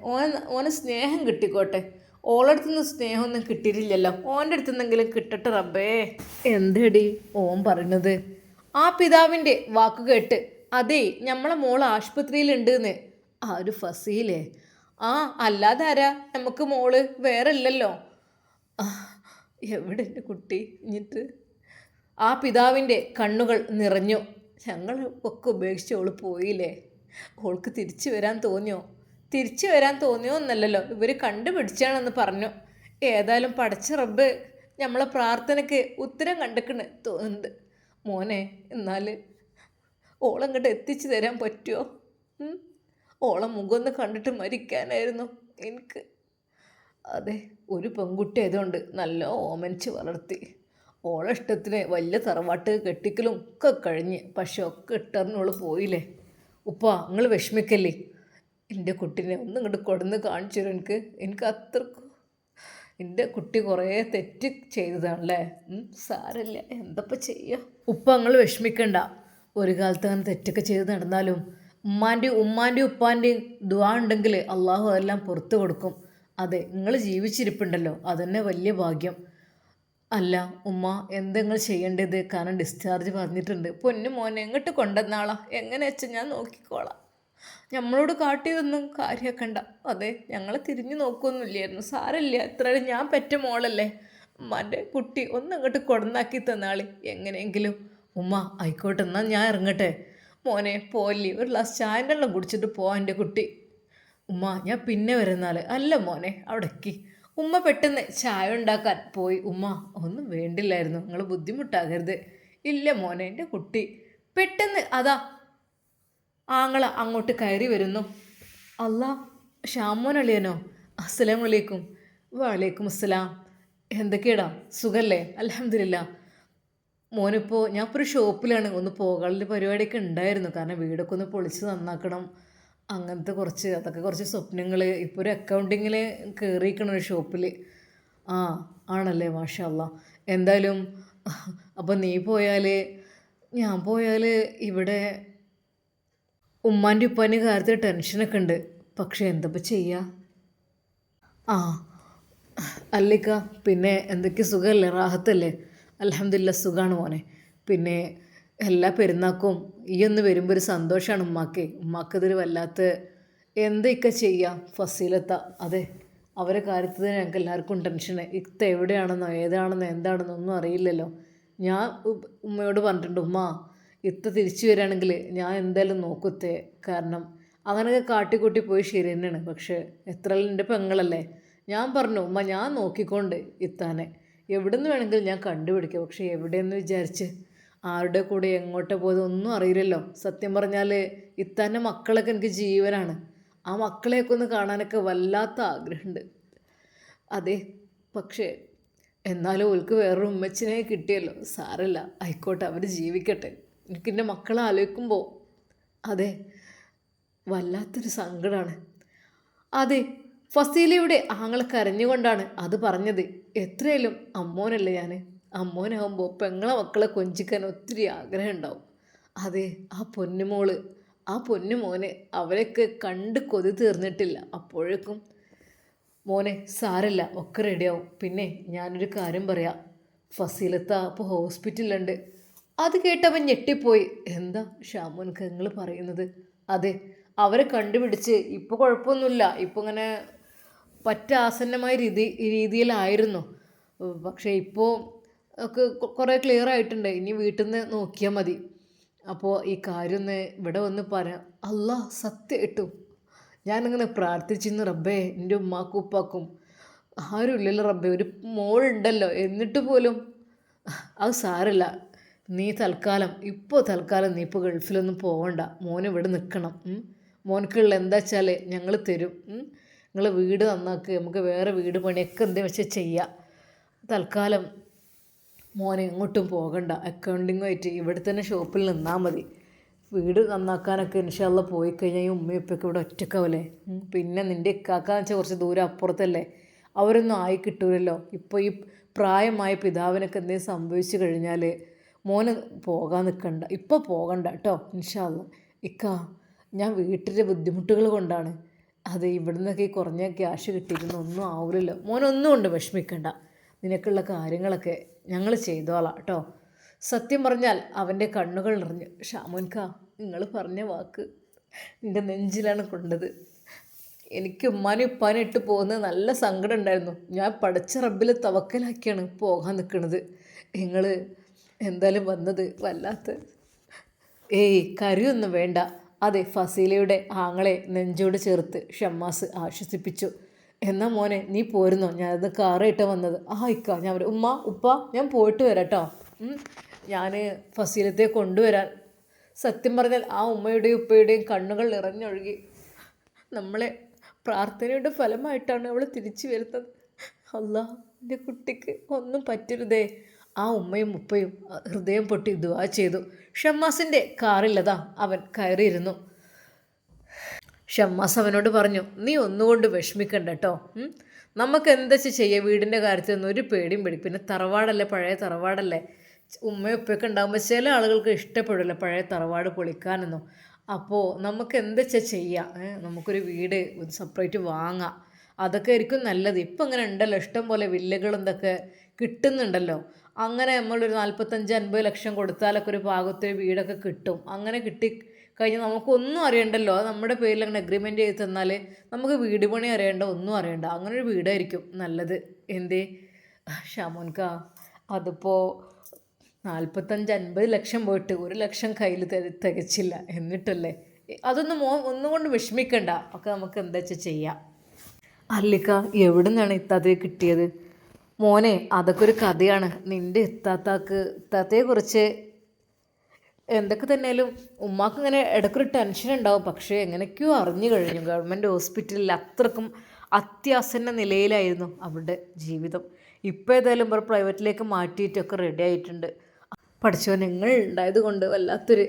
ഓനെ സ്നേഹം കിട്ടിക്കോട്ടെ. ഓളടുത്തു നിന്ന് സ്നേഹമൊന്നും കിട്ടിയിട്ടില്ലല്ലോ, ഓൻ്റെ അടുത്തുനിന്നെങ്കിലും കിട്ടട്ടെ റബ്ബേ. എന്തേടി ഓൻ പറയണത്? ആ പിതാവിൻ്റെ വാക്ക് കേട്ട്. അതേ, നമ്മളെ മോൾ ആശുപത്രിയിലുണ്ടെന്ന്. ഒരു ഫസീലേ? അല്ലാതെ ആരാ, നമുക്ക് മോള് വേറെ ഇല്ലല്ലോ. എവിടെ എൻ്റെ കുട്ടി? എന്നിട്ട് ആ പിതാവിൻ്റെ കണ്ണുകൾ നിറഞ്ഞു. ഞങ്ങൾ ഒക്കെ ഉപേക്ഷിച്ച് ഓള് പോയില്ലേ. ഓൾക്ക് തിരിച്ചു വരാൻ തോന്നിയോ? തിരിച്ചു വരാൻ തോന്നിയോ എന്നല്ലല്ലോ, ഇവർ കണ്ടുപിടിച്ചാണെന്ന് പറഞ്ഞു. ഏതായാലും പടച്ച റബ്ബ് നമ്മളെ പ്രാർത്ഥനയ്ക്ക് ഉത്തരം കണ്ടെക്കണ് തോന്നുന്നുണ്ട്. മോനെ, എന്നാൽ ഓളങ്ങോട്ട് എത്തിച്ചു തരാൻ പറ്റുമോ? ഓളെ മുഖമൊന്ന് കണ്ടിട്ട് മരിക്കാനായിരുന്നു എനിക്ക്. അതെ, ഒരു പെൺകുട്ടി ആയതുകൊണ്ട് നല്ല ഓമനിച്ച് വളർത്തി. ഓളെ ഇഷ്ടത്തിന് വലിയ തറവാട്ട് കെട്ടിക്കലും ഒക്കെ കഴിഞ്ഞ്. പക്ഷെ ഒക്കെ ഇട്ടറിഞ്ഞോള് പോയില്ലേ. ഉപ്പ, നിങ്ങൾ വിഷമിക്കല്ലേ. എൻ്റെ കുട്ടീനെ ഒന്നും ഇങ്ങോട്ട് കൊടുന്ന് കാണിച്ചു തരും. എനിക്ക് അത്രക്കും എൻ്റെ കുട്ടി കുറേ തെറ്റ് ചെയ്തതാണല്ലേ. സാരമില്ല, എന്തപ്പം ചെയ്യുക. ഉപ്പ, നിങ്ങൾ വിഷമിക്കണ്ട. ഒരു കാലത്ത് അങ്ങനെ തെറ്റൊക്കെ ചെയ്ത് നടന്നാലും ഉമ്മാൻ്റെയും ഉപ്പാൻ്റെയും ദുആ ഉണ്ടെങ്കിൽ അള്ളാഹു അതെല്ലാം പുറത്തു കൊടുക്കും. അതെ, നിങ്ങൾ ജീവിച്ചിരിപ്പുണ്ടല്ലോ, അതന്നെ വലിയ ഭാഗ്യം. അല്ല ഉമ്മ, എന്തെങ്ങൾ ചെയ്യേണ്ടത്? കാരണം ഡിസ്ചാർജ് പറഞ്ഞിട്ടുണ്ട്. പൊന്നു മോനെ, എങ്ങോട്ട് കൊണ്ടുവന്നാളാ? എങ്ങനെ വെച്ചാൽ ഞാൻ നോക്കിക്കോളാം. നമ്മളോട് കാട്ടിയതൊന്നും കാര്യമാക്കണ്ട. അതെ, ഞങ്ങളെ തിരിഞ്ഞു നോക്കുകയൊന്നുമില്ലായിരുന്നു. സാരമില്ല, എത്ര ഞാൻ പെറ്റ മോളല്ലേ. ഉമ്മാൻ്റെ കുട്ടി ഒന്നങ്ങോട്ട് കൊടന്നാക്കി തന്നാളി എങ്ങനെയെങ്കിലും. ഉമ്മ, ആയിക്കോട്ടെ, എന്നാൽ ഞാൻ ഇറങ്ങട്ടെ. മോനെ പോലി, ഒരു ഗ്ലാസ് ചായൻ്റെ വെള്ളം കുടിച്ചിട്ട് പോവാൻ എൻ്റെ കുട്ടി. ഉമ്മ, ഞാൻ പിന്നെ വരുന്നാൽ. അല്ല മോനെ, അവിടേക്ക്. ഉമ്മ പെട്ടെന്ന് ചായ ഉണ്ടാക്കാൻ പോയി. ഉമ്മ, ഒന്നും വേണ്ടില്ലായിരുന്നു, നിങ്ങൾ ബുദ്ധിമുട്ടാകരുത്. ഇല്ല മോനെ, എൻ്റെ കുട്ടി. പെട്ടെന്ന് അതാ ആങ്ങള അങ്ങോട്ട് കയറി വരുന്നു. അല്ലാ, ഷാമോൻ അളിയനോ? അസ്സലാമു അലൈക്കും. വലൈക്കും അസ്സലാം. എന്തൊക്കെയാടാ, സുഖല്ലേ? അൽഹംദുലില്ലാ. മോനിപ്പോൾ ഞാൻ ഇപ്പോൾ ഒരു ഷോപ്പിലാണ്. ഒന്ന് പോകാനുള്ള പരിപാടിയൊക്കെ ഉണ്ടായിരുന്നു. കാരണം വീടൊക്കെ ഒന്ന് പൊളിച്ച് നന്നാക്കണം, അങ്ങനത്തെ അതൊക്കെ കുറച്ച് സ്വപ്നങ്ങൾ. ഇപ്പോൾ ഒരു അക്കൗണ്ടിങ്ങിൽ കയറിയിരിക്കണം ഒരു ഷോപ്പിൽ. ആണല്ലേ, മാഷാ അല്ലാ. എന്തായാലും അപ്പോൾ നീ പോയാൽ ഞാൻ പോയാൽ ഇവിടെ ഉമ്മാൻ്റെ ഉപ്പാൻ്റെ കാര്യത്തിൽ ടെൻഷനൊക്കെ ഉണ്ട്. പക്ഷേ എന്തപ്പോൾ ചെയ്യുക? അല്ലിക്ക, പിന്നെ എന്തൊക്കെ സുഖമല്ലേ, റാഹത്തല്ലേ? അൽഹംദുലില്ലാ, സുഖമാണ് മോനെ. പിന്നെ എല്ലാ പെരുന്നാക്കും ഈ ഒന്ന് വരുമ്പോൾ ഒരു സന്തോഷമാണ് ഉമ്മാക്കതൊരു വല്ലാത്ത. എന്തൊക്കെ ചെയ്യാം ഫസീലത്ത. അതെ, അവരെ കാര്യത്തിൽ ഞങ്ങൾക്ക് എല്ലാവർക്കും ടെൻഷന്. ഇത്ത എവിടെയാണെന്നോ ഏതാണെന്നോ എന്താണെന്നോ ഒന്നും അറിയില്ലല്ലോ. ഞാൻ ഉമ്മയോട് പറഞ്ഞിട്ടുണ്ട്, ഉമ്മ ഇത്ത തിരിച്ചു വരികയാണെങ്കിൽ ഞാൻ എന്തായാലും നോക്കുത്തേ. കാരണം അങ്ങനെയൊക്കെ കാട്ടിക്കൂട്ടി പോയി ശരി തന്നെയാണ്. പക്ഷേ എത്ര എൻ്റെ പെങ്ങളല്ലേ. ഞാൻ പറഞ്ഞു, ഉമ്മ ഞാൻ നോക്കിക്കൊണ്ട് ഇത്താനെ എവിടെ നിന്ന് വേണമെങ്കിലും ഞാൻ കണ്ടുപിടിക്കാം. പക്ഷേ എവിടെയെന്ന് വിചാരിച്ച് ആരുടെ കൂടെ എങ്ങോട്ട് പോയത് ഒന്നും അറിയില്ലല്ലോ. സത്യം പറഞ്ഞാൽ ഇത്താൻ്റെ മക്കളൊക്കെ എനിക്ക് ജീവനാണ്. ആ മക്കളെയൊക്കെ ഒന്ന് കാണാനൊക്കെ വല്ലാത്ത ആഗ്രഹമുണ്ട്. അതെ, പക്ഷേ എന്നാലും ഓൾക്ക് വേറൊരു ഉമ്മച്ചിനെ കിട്ടിയല്ലോ, സാരമില്ല, ആയിക്കോട്ടെ, അവർ ജീവിക്കട്ടെ. എനിക്കെൻ്റെ മക്കളെ ആലോചിക്കുമ്പോൾ അതെ വല്ലാത്തൊരു സങ്കടമാണ്. അതെ, ഫസീലയുടെ ആങ്ങളെ കരഞ്ഞുകൊണ്ടാണ് അത് പറഞ്ഞത്. എത്രയായാലും അമ്മോനല്ലേ ഞാൻ. അമ്മോനാകുമ്പോൾ പെങ്ങളെ മക്കളെ കൊഞ്ചിക്കാൻ ഒത്തിരി ആഗ്രഹം ഉണ്ടാവും. അതെ, ആ പൊന്നുമോള്, ആ പൊന്നുമോനെ അവരൊക്കെ കണ്ട് കൊതി തീർന്നിട്ടില്ല. അപ്പോഴേക്കും മോനെ സാരല്ല, ഒക്കെ റെഡിയാവും. പിന്നെ ഞാനൊരു കാര്യം പറയാം, ഫസീലത്ത അപ്പോൾ ഹോസ്പിറ്റലുണ്ട്. അത് കേട്ടവൻ ഞെട്ടിപ്പോയി. എന്താ ഷാമോൻക്ക് നിങ്ങൾ പറയുന്നത്? അതെ, അവരെ കണ്ടുപിടിച്ച് ഇപ്പോൾ കുഴപ്പമൊന്നുമില്ല, ഇപ്പോൾ ഇങ്ങനെ ആസന്നമായ രീതിയിലായിരുന്നു. പക്ഷേ ഇപ്പോൾ ഒക്കെ കുറേ ക്ലിയർ ആയിട്ടുണ്ട്. ഇനി വീട്ടിൽ നിന്ന് നോക്കിയാൽ മതി. അപ്പോൾ ഈ കാര്യം ഒന്ന് ഇവിടെ വന്ന് പറയാം. അല്ലാ, സത്യമായിട്ടും ഞാനിങ്ങനെ പ്രാർത്ഥിച്ചിരുന്നു, റബ്ബേ എൻ്റെ ഉമ്മാക്കും ഉപ്പാക്കും ആരുമില്ലല്ലോ റബ്ബേ, ഒരു മോളുണ്ടല്ലോ, എന്നിട്ട് പോലും അത് സാരല്ല. നീ തൽക്കാലം നീ ഇപ്പോൾ ഗൾഫിലൊന്നും പോകണ്ട, മോൻ ഇവിടെ നിൽക്കണം. മോനക്കുള്ള എന്താ വെച്ചാൽ ഞങ്ങൾ തരും. നിങ്ങൾ വീട് നന്നാക്കുക, നമുക്ക് വേറെ വീട് പണിയൊക്കെ എന്താ വെച്ചാൽ ചെയ്യാം. തൽക്കാലം മോനെ എങ്ങോട്ടും പോകണ്ട, അക്കൗണ്ടിങ്ങുമായിട്ട് ഇവിടെ തന്നെ ഷോപ്പിൽ നിന്നാൽ മതി. വീട് നന്നാക്കാനൊക്കെ ഇൻഷാ അല്ലാഹ് പോയി കഴിഞ്ഞാൽ ഈ ഉമ്മയും ഉപ്പയൊക്കെ ഇവിടെ ഒറ്റക്കാവല്ലേ. പിന്നെ നിൻ്റെ ഇക്കാക്കാന്ന് വെച്ചാൽ കുറച്ച് ദൂരം അപ്പുറത്തല്ലേ, അവരൊന്നും ആയി കിട്ടൂലല്ലോ. ഇപ്പോൾ ഈ പ്രായമായ പിതാവിനൊക്കെ എന്തെങ്കിലും സംഭവിച്ചു കഴിഞ്ഞാൽ മോന് പോകാൻ നിൽക്കണ്ട, ഇപ്പോൾ പോകണ്ട കേട്ടോ ഇൻഷാ അല്ലാഹ്. ഇക്കാ, ഞാൻ വീട്ടിലെ ബുദ്ധിമുട്ടുകൾ കൊണ്ടാണ്. അത് ഇവിടുന്നൊക്കെ കുറഞ്ഞ ക്യാഷ് കിട്ടിയിരുന്നു, ഒന്നും ആവില്ലല്ലോ. മോനൊന്നും കൊണ്ട് വിഷമിക്കണ്ട, നിനക്കുള്ള കാര്യങ്ങളൊക്കെ ഞങ്ങൾ ചെയ്തോളാം കേട്ടോ. സത്യം പറഞ്ഞാൽ അവൻ്റെ കണ്ണുകൾ നിറഞ്ഞു. ഷാമോൻക, നിങ്ങൾ പറഞ്ഞ വാക്ക് എൻ്റെ നെഞ്ചിലാണ് കൊണ്ടത്. എനിക്ക് ഉമ്മാനും ഉപ്പാനും ഇട്ട് പോകുന്നത് നല്ല സങ്കടം ഉണ്ടായിരുന്നു. ഞാൻ പടച്ച റബ്ബിൽ തവക്കലാക്കിയാണ് പോകാൻ നിൽക്കുന്നത്. നിങ്ങൾ എന്തായാലും വന്നത് വല്ലാത്ത. ഏയ് കരയൊന്നും വേണ്ട. അതെ, ഫസീലയുടെ ആങ്ങളെ നെഞ്ചോട് ചേർത്ത് ഷമ്മാസ് ആശ്വസിപ്പിച്ചു. എന്നാ മോനെ നീ പോരുന്നോ, ഞാനത് കാറായിട്ടാണ് വന്നത്. ഇക്ക ഞാൻ വരാം. ഉമ്മ ഉപ്പ ഞാൻ പോയിട്ട് വരാം കേട്ടോ. ഞാൻ ഫസീലത്തെ കൊണ്ടുവരാൻ. സത്യം പറഞ്ഞാൽ ആ ഉമ്മയുടെയും ഉപ്പയുടെയും കണ്ണുകൾ നിറഞ്ഞൊഴുകി. നമ്മളെ പ്രാർത്ഥനയുടെ ഫലമായിട്ടാണ് അവൾ തിരിച്ചു വരുന്നത്. അല്ലാ, എൻ്റെ കുട്ടിക്ക് ഒന്നും പറ്റരുതേ. ആ ഉമ്മയും ഉപ്പയും ഹൃദയം പൊട്ടി ദുആ ചെയ്തു. ഷമ്മാസിൻ്റെ കാറില്ലതാ അവൻ കയറിയിരുന്നു. ഷമ്മാസ് അവനോട് പറഞ്ഞു, നീ ഒന്നുകൊണ്ട് വിഷമിക്കണ്ട കേട്ടോ. നമുക്ക് എന്താ ചെയ്യുക, വീടിൻ്റെ കാര്യത്തിലൊന്നും ഒരു പേടിയും പേടി. പിന്നെ തറവാടല്ലേ, പഴയ തറവാടല്ലേ. ഉമ്മയും ഉപ്പയൊക്കെ ഉണ്ടാകുമ്പോൾ ചില ആളുകൾക്ക് ഇഷ്ടപ്പെടില്ല പഴയ തറവാട് പൊളിക്കാനൊന്നും. അപ്പോൾ നമുക്ക് എന്താ ചെയ്യാം, നമുക്കൊരു വീട് സെപ്പറേറ്റ് വാങ്ങാം. അതൊക്കെ ആയിരിക്കും നല്ലത്. ഇപ്പം അങ്ങനെ ഉണ്ടല്ലോ, ഇഷ്ടം പോലെ വില്ലകളും ഇതൊക്കെ കിട്ടുന്നുണ്ടല്ലോ. അങ്ങനെ നമ്മളൊരു 45-50 ലക്ഷം കൊടുത്താലൊക്കെ ഒരു പാകത്തൊരു വീടൊക്കെ കിട്ടും. അങ്ങനെ കഴിഞ്ഞാൽ നമുക്കൊന്നും അറിയണ്ടല്ലോ, അത് നമ്മുടെ പേരിൽ അങ്ങനെ അഗ്രിമെൻ്റ് ചെയ്ത് തന്നാൽ നമുക്ക് വീട് പണി അറിയണ്ട, ഒന്നും അറിയണ്ട. അങ്ങനെ ഒരു വീടായിരിക്കും നല്ലത്. എന്തേ ഷാമോൻക, അതിപ്പോൾ 45-50 ലക്ഷം പോയിട്ട് 1 ലക്ഷം കയ്യിൽ തികച്ചില്ല, എന്നിട്ടല്ലേ. അതൊന്നും ഒന്നും കൊണ്ട് വിഷമിക്കണ്ട, ഒക്കെ നമുക്ക് എന്താ വെച്ചാൽ ചെയ്യാം. അല്ലിക്ക, എവിടെ നിന്നാണ് ഇത്താത്തയെ കിട്ടിയത്? മോനെ, അതൊക്കെ ഒരു കഥയാണ്. നിൻ്റെ ഇത്താത്തയെക്കുറിച്ച് എന്തൊക്കെ തന്നെയാലും ഉമ്മാക്ക് ഇങ്ങനെ ഇടയ്ക്കൊരു ടെൻഷൻ ഉണ്ടാവും. പക്ഷേ എങ്ങനെയൊക്കെയോ അറിഞ്ഞു കഴിഞ്ഞു. ഗവൺമെൻറ് ഹോസ്പിറ്റലിൽ അത്രക്കും അത്യാസന്ന നിലയിലായിരുന്നു അവരുടെ ജീവിതം. ഇപ്പോൾ ഏതായാലും ഇവർ പ്രൈവറ്റിലേക്ക് മാറ്റിയിട്ടൊക്കെ റെഡി ആയിട്ടുണ്ട്. പഠിച്ചവൻ നിങ്ങൾ ഉണ്ടായത് കൊണ്ട് വല്ലാത്തൊരു.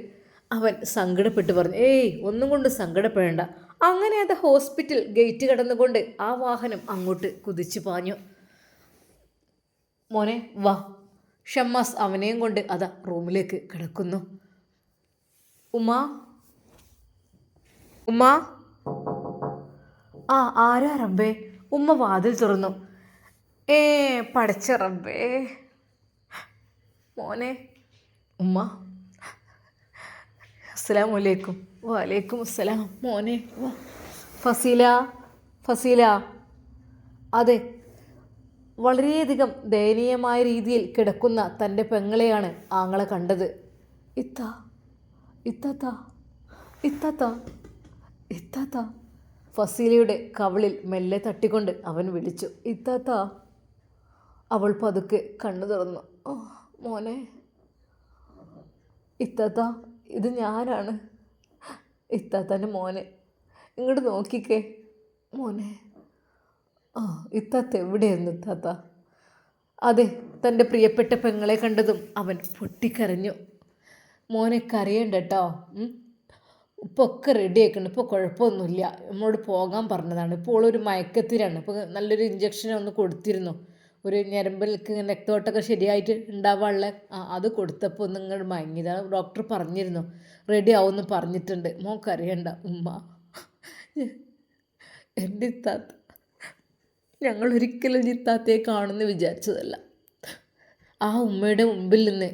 അവൻ സങ്കടപ്പെട്ട് പറഞ്ഞു, ഏയ് ഒന്നും കൊണ്ട് സങ്കടപ്പെടേണ്ട. അങ്ങനെ അത് ഹോസ്പിറ്റൽ ഗേറ്റ് കടന്നുകൊണ്ട് ആ വാഹനം അങ്ങോട്ട് കുതിച്ചു പാഞ്ഞു. മോനെ വാ. ഷമ്മാസ് അവനെയും കൊണ്ട് അതാ റൂമിലേക്ക് കിടക്കുന്നു. ഉമ്മാ, ഉമ്മാ. ആരാ റബ്ബേ? ഉമ്മ വാതിൽ തുറന്നു. പടച്ച റബ്ബേ. മോനെ. ഉമ്മ. അസ്സലാമു അലൈക്കും. വലൈക്കും അസ്സലാം. മോനെ വാ. ഫസീല. അതെ, വളരെയധികം ദയനീയമായ രീതിയിൽ കിടക്കുന്ന തൻ്റെ പെങ്ങളെയാണ് ആങ്ങളെ കണ്ടത്. ഇത്താത്ത. ഫസീലയുടെ കവിളിൽ മെല്ലെ തട്ടിക്കൊണ്ട് അവൻ വിളിച്ചു, ഇത്താത്ത. അവൾ പതുക്കെ കണ്ണു തുറന്നു. മോനെ. ഇത്താത്ത, ഇത് ഞാനാണ്, ഇത്താത്തൻ്റെ മോനെ. ഇങ്ങോട്ട് നോക്കിക്കേ മോനെ. ആ ഇത്താത്ത എവിടെയെന്ന് ഇത്താത്ത? അതെ, തൻ്റെ പ്രിയപ്പെട്ട പെങ്ങളെ കണ്ടതും അവൻ പൊട്ടിക്കരഞ്ഞു. മോനെ കരയണ്ട കേട്ടോ, ഇപ്പോൾ ഒക്കെ റെഡി ആയിട്ടുണ്ട്, ഇപ്പോൾ കുഴപ്പമൊന്നുമില്ല. നമ്മളോട് പോകാൻ പറഞ്ഞതാണ്. ഇപ്പോൾ ഒരു മയക്കത്തിലാണ്. ഇപ്പോൾ നല്ലൊരു ഇഞ്ചക്ഷൻ ഒന്ന് കൊടുത്തിരുന്നു. ഒരു ഞരമ്പിലേക്ക് ഇങ്ങനെ രക്തോട്ടമൊക്കെ ശരിയായിട്ട് ഉണ്ടാവാനുള്ള അത് കൊടുത്തപ്പോൾ ഒന്ന് ഇങ്ങോട്ട് മയങ്ങിയതാണ്. ഡോക്ടർ പറഞ്ഞിരുന്നു റെഡി ആവുമെന്ന് പറഞ്ഞിട്ടുണ്ട്. മോൻ കരയണ്ട ഉമ്മ. എൻ്റെ ഇത്താത്ത, ഞങ്ങൾ ഒരിക്കലും ഇത്താത്തയെ കാണുമെന്ന് വിചാരിച്ചതല്ല. ആ ഉമ്മയുടെ മുമ്പിൽ നിന്ന്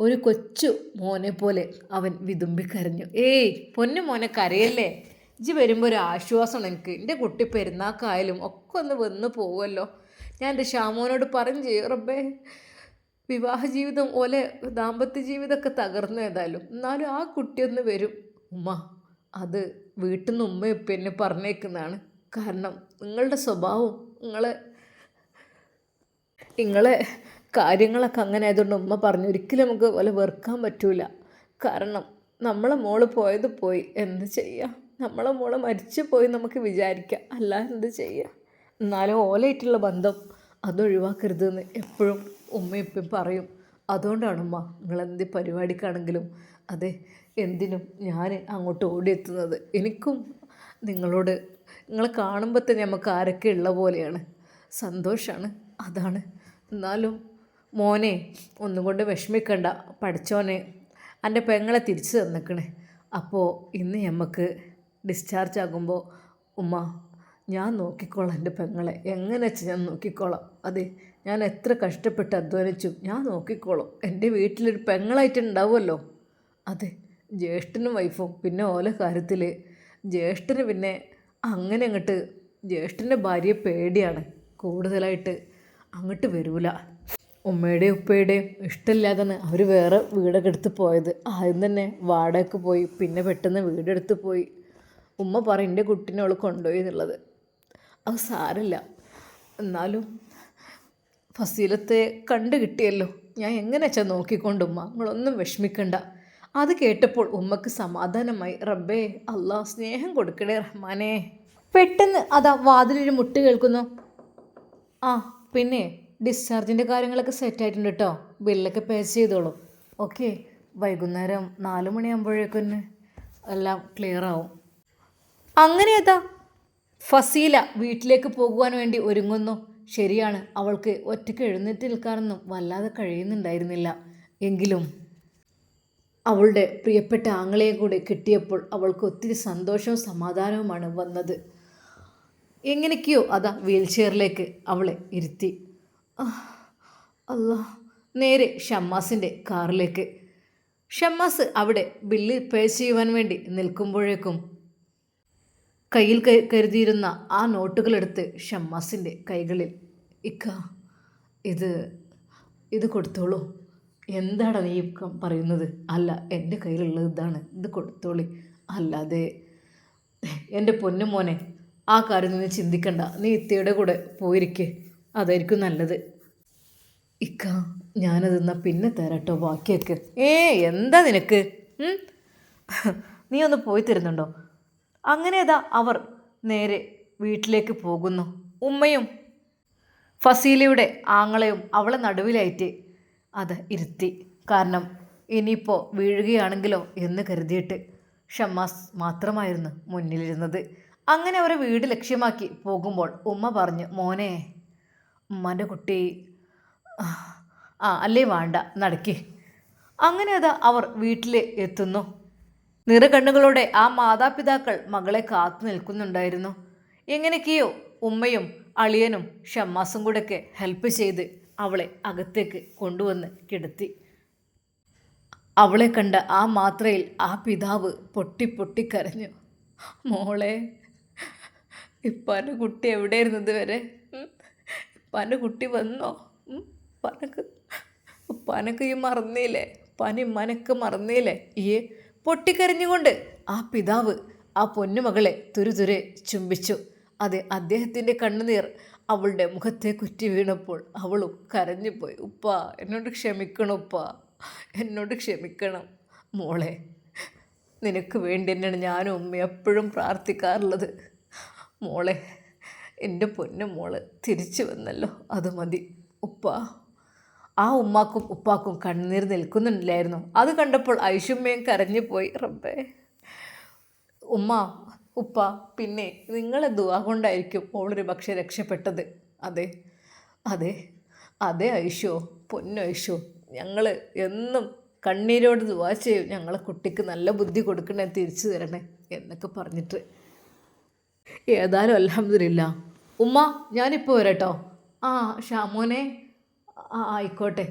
ഒരു കൊച്ചു മോനെ പോലെ അവൻ വിതുമ്പിക്കരഞ്ഞു. ഏയ് പൊന്നു മോനെ കരയല്ലേ, ഇജ്ജ് വരുമ്പോൾ ഒരു ആശ്വാസമാണ് എനിക്ക്. എൻ്റെ കുട്ടി പെരുന്നാക്കായാലും ഒക്കെ ഒന്ന് വന്ന് പോവുമല്ലോ. ഞാൻ എൻ്റെ ഷാമോനോട് പറഞ്ഞു ചെയ്യും, റബ്ബേ വിവാഹ ജീവിതം ഓലെ ദാമ്പത്യ ജീവിതമൊക്കെ തകർന്നു ഏതായാലും, എന്നാലും ആ കുട്ടിയൊന്ന് വരും ഉമ്മ. അത് വീട്ടിൽ നിന്ന് ഉമ്മ ഇപ്പം എന്നെ പറഞ്ഞേക്കുന്നതാണ്. കാരണം നിങ്ങളുടെ സ്വഭാവം, നിങ്ങളെ കാര്യങ്ങളൊക്കെ അങ്ങനെ ആയതുകൊണ്ട് ഉമ്മ പറഞ്ഞു ഒരിക്കലും നമുക്ക് പോലെ വെറുക്കാൻ പറ്റൂല. കാരണം നമ്മളെ മോള് പോയത് പോയി, എന്ത് ചെയ്യുക? നമ്മളെ മോള് മരിച്ചു പോയി നമുക്ക് വിചാരിക്കാം, അല്ല എന്ത് ചെയ്യുക? എന്നാലും ഓലായിട്ടുള്ള ബന്ധം അതൊഴിവാക്കരുതെന്ന് എപ്പോഴും ഉമ്മ ഇപ്പം പറയും. അതുകൊണ്ടാണ് ഉമ്മ നിങ്ങളെന്ത് പരിപാടിക്കാണെങ്കിലും അതെ എന്തിനും ഞാൻ അങ്ങോട്ട് ഓടിയെത്തുന്നത്. എനിക്കും നിങ്ങളെ കാണുമ്പോൾ തന്നെ നമുക്ക് ആരൊക്കെ ഉള്ള പോലെയാണ്, സന്തോഷമാണ്. അതാണ്. എന്നാലും മോനെ ഒന്നും കൊണ്ട് വിഷമിക്കണ്ട, പഠിച്ചോനെ എൻ്റെ പെങ്ങളെ തിരിച്ചു തന്നിക്കണേ. അപ്പോൾ ഇന്ന് നമുക്ക് ഡിസ്ചാർജ് ആകുമ്പോൾ ഉമ്മ ഞാൻ നോക്കിക്കോളാം, എൻ്റെ പെങ്ങളെ എങ്ങനെ വെച്ചാൽ ഞാൻ നോക്കിക്കോളാം. അതെ, ഞാൻ എത്ര കഷ്ടപ്പെട്ട് അധ്വാനിച്ചും ഞാൻ നോക്കിക്കോളും. എൻ്റെ വീട്ടിലൊരു പെങ്ങളായിട്ടുണ്ടാവുമല്ലോ. അതെ, ജ്യേഷ്ഠനും വൈഫും. പിന്നെ ഓല കാര്യത്തിൽ ജ്യേഷ്ഠന് പിന്നെ അങ്ങനെ അങ്ങോട്ട് ജ്യേഷ്ഠൻ്റെ ഭാര്യയെ പേടിയാണ്, കൂടുതലായിട്ട് അങ്ങോട്ട് വരൂല. ഉമ്മയുടെയും ഉപ്പയുടെയും ഇഷ്ടമില്ലാതാണ് അവർ വേറെ വീടൊക്കെ എടുത്ത് പോയത്. ആദ്യം തന്നെ വാടകയ്ക്ക് പോയി, പിന്നെ പെട്ടെന്ന് വീടെടുത്ത് പോയി. ഉമ്മ പറയും എൻ്റെ കുട്ടീനെ അവൾ കൊണ്ടുപോയി എന്നുള്ളത്. അത് സാരമില്ല, എന്നാലും ഫസീലത്തെ കണ്ടു കിട്ടിയല്ലോ, ഞാൻ എങ്ങനെ വെച്ചാൽ നോക്കിക്കൊണ്ട് ഉമ്മ, നിങ്ങളൊന്നും വിഷമിക്കണ്ട. അത് കേട്ടപ്പോൾ ഉമ്മക്ക് സമാധാനമായി. റബ്ബേ അല്ലാ സ്നേഹം കൊടുക്കണേ റഹ്മാനേ. പെട്ടെന്ന് അതാ വാതിലൊരു മുട്ട് കേൾക്കുന്നു. ആ പിന്നെ ഡിസ്ചാർജിൻ്റെ കാര്യങ്ങളൊക്കെ സെറ്റായിട്ടുണ്ട് കേട്ടോ, ബില്ലൊക്കെ പേ ചെയ്തോളൂ. ഓക്കെ, വൈകുന്നേരം 4 മണിയാകുമ്പോഴേക്കും എല്ലാം ക്ലിയർ ആവും. അങ്ങനെ അതാ ഫസീല വീട്ടിലേക്ക് പോകുവാൻ വേണ്ടി ഒരുങ്ങുന്നു. ശരിയാണ്, അവൾക്ക് ഒറ്റയ്ക്ക് എഴുന്നേറ്റ് നിൽക്കാനൊന്നും വല്ലാതെ കഴിയുന്നുണ്ടായിരുന്നില്ല. എങ്കിലും അവളുടെ പ്രിയപ്പെട്ട ആങ്ങളെയും കൂടെ കിട്ടിയപ്പോൾ അവൾക്ക് ഒത്തിരി സന്തോഷവും സമാധാനവുമാണ് വന്നത്. എങ്ങനെയൊക്കെയോ അതാ വീൽ ചെയറിലേക്ക് അവളെ ഇരുത്തി. അല്ലാ, നേരെ ഷമ്മാസിൻ്റെ കാറിലേക്ക്. ഷമ്മാസ് അവിടെ ബില്ല് പേ ചെയ്യുവാൻ വേണ്ടി നിൽക്കുമ്പോഴേക്കും കയ്യിൽ കരുതിയിരുന്ന ആ നോട്ടുകളെടുത്ത് ഷമ്മാസിൻ്റെ കൈകളിൽ, ഇക്ക ഇത് കൊടുത്തോളൂ. എന്താണ് നീ പറയുന്നത്? അല്ല, എൻ്റെ കയ്യിലുള്ളത് ഇതാണ്, ഇത് കൊടുത്തോളി. അല്ലാതെ എൻ്റെ പൊന്നുമോനെ ആ കാര്യം നീ ചിന്തിക്കണ്ട, നീ ഇത്തയുടെ കൂടെ പോയിരിക്കേ, അതായിരിക്കും നല്ലത്. ഇക്ക ഞാനതെന്നാ പിന്നെ തരാട്ടോ ബാക്കിയൊക്കെ. എന്താ നിനക്ക്? നീ ഒന്ന് പോയി തരുന്നുണ്ടോ? അങ്ങനെ അതാ അവർ നേരെ വീട്ടിലേക്ക് പോകുന്നു. ഉമ്മയും ഫസീലയുടെ ആങ്ങളെയും അവളെ നടുവിലായിട്ട് അത് ഇരുത്തി. കാരണം ഇനിയിപ്പോൾ വീഴുകയാണെങ്കിലോ എന്ന് കരുതിയിട്ട് ഷമ്മാസ് മാത്രമായിരുന്നു മുന്നിലിരുന്നത്. അങ്ങനെ അവരെ വീട് ലക്ഷ്യമാക്കി പോകുമ്പോൾ ഉമ്മ പറഞ്ഞു, മോനെ ഉമ്മാൻ്റെ കുട്ടി അല്ലേ വേണ്ട നടക്കി. അങ്ങനെ അതാ അവർ വീട്ടിൽ എത്തുന്നു. നിറകണ്ണുകളോടെ ആ മാതാപിതാക്കൾ മകളെ കാത്തു നിൽക്കുന്നുണ്ടായിരുന്നു. എങ്ങനെയൊക്കെയോ ഉമ്മയും അളിയനും ഷമ്മാസും കൂടെയൊക്കെ ഹെൽപ്പ് ചെയ്ത് അവളെ അകത്തേക്ക് കൊണ്ടുവന്ന് കിടത്തി. അവളെ കണ്ട ആ മാത്രയിൽ ആ പിതാവ് പൊട്ടിക്കരഞ്ഞു. മോളെ, ഇപ്പാൻ്റെ കുട്ടി എവിടെയായിരുന്നു ഇതുവരെ? ഇപ്പാൻ്റെ കുട്ടി വന്നോ? ഉപ്പാനൊക്കെ ഈ മറന്നില്ലേ? ഉപ്പാനും ഇമ്മാനൊക്കെ മറന്നില്ലേ? ഈ പൊട്ടിക്കരഞ്ഞുകൊണ്ട് ആ പിതാവ് ആ പൊന്നുമകളെ തുരുതുരെ ചുംബിച്ചു. അത് അദ്ദേഹത്തിൻ്റെ കണ്ണുനീർ അവളുടെ മുഖത്തെ കുറ്റി വീണപ്പോൾ അവളും കരഞ്ഞുപോയി. ഉപ്പ എന്നോട് ക്ഷമിക്കണം, ഉപ്പ എന്നോട് ക്ഷമിക്കണം. മോളെ നിനക്ക് വേണ്ടി തന്നെയാണ് ഞാനും ഉമ്മ എപ്പോഴും പ്രാർത്ഥിക്കാറുള്ളത്. മോളെ, എൻ്റെ പൊന്നു മോള് തിരിച്ചു വന്നല്ലോ, അത് മതി. ഉപ്പ, ആ ഉമ്മാക്കും ഉപ്പാക്കും കണ്ണീർ നിൽക്കുന്നുണ്ടായിരുന്നു. അത് കണ്ടപ്പോൾ ഐഷുമ്മയും കരഞ്ഞു പോയി. റബ്ബേ, ഉമ്മ, ഉപ്പ, പിന്നെ നിങ്ങളെ ദുആ കൊണ്ടായിരിക്കും മോളൊരു പക്ഷേ രക്ഷപ്പെട്ടത്. അതെ അതെ അതെ ഐഷോ, പൊന്നു ഐഷോ, ഞങ്ങൾ എന്നും കണ്ണീരോട് ദുആ ചെയ്യും, ഞങ്ങളെ കുട്ടിക്ക് നല്ല ബുദ്ധി കൊടുക്കണേ, തിരിച്ചു തരണേ എന്നൊക്കെ പറഞ്ഞിട്ട്. ഏതായാലും അൽഹംദുലില്ലാ. ഉമ്മ, ഞാനിപ്പോൾ വരാട്ടോ. ആ ഷാമോനെ, ആ ആയിക്കോട്ടെ.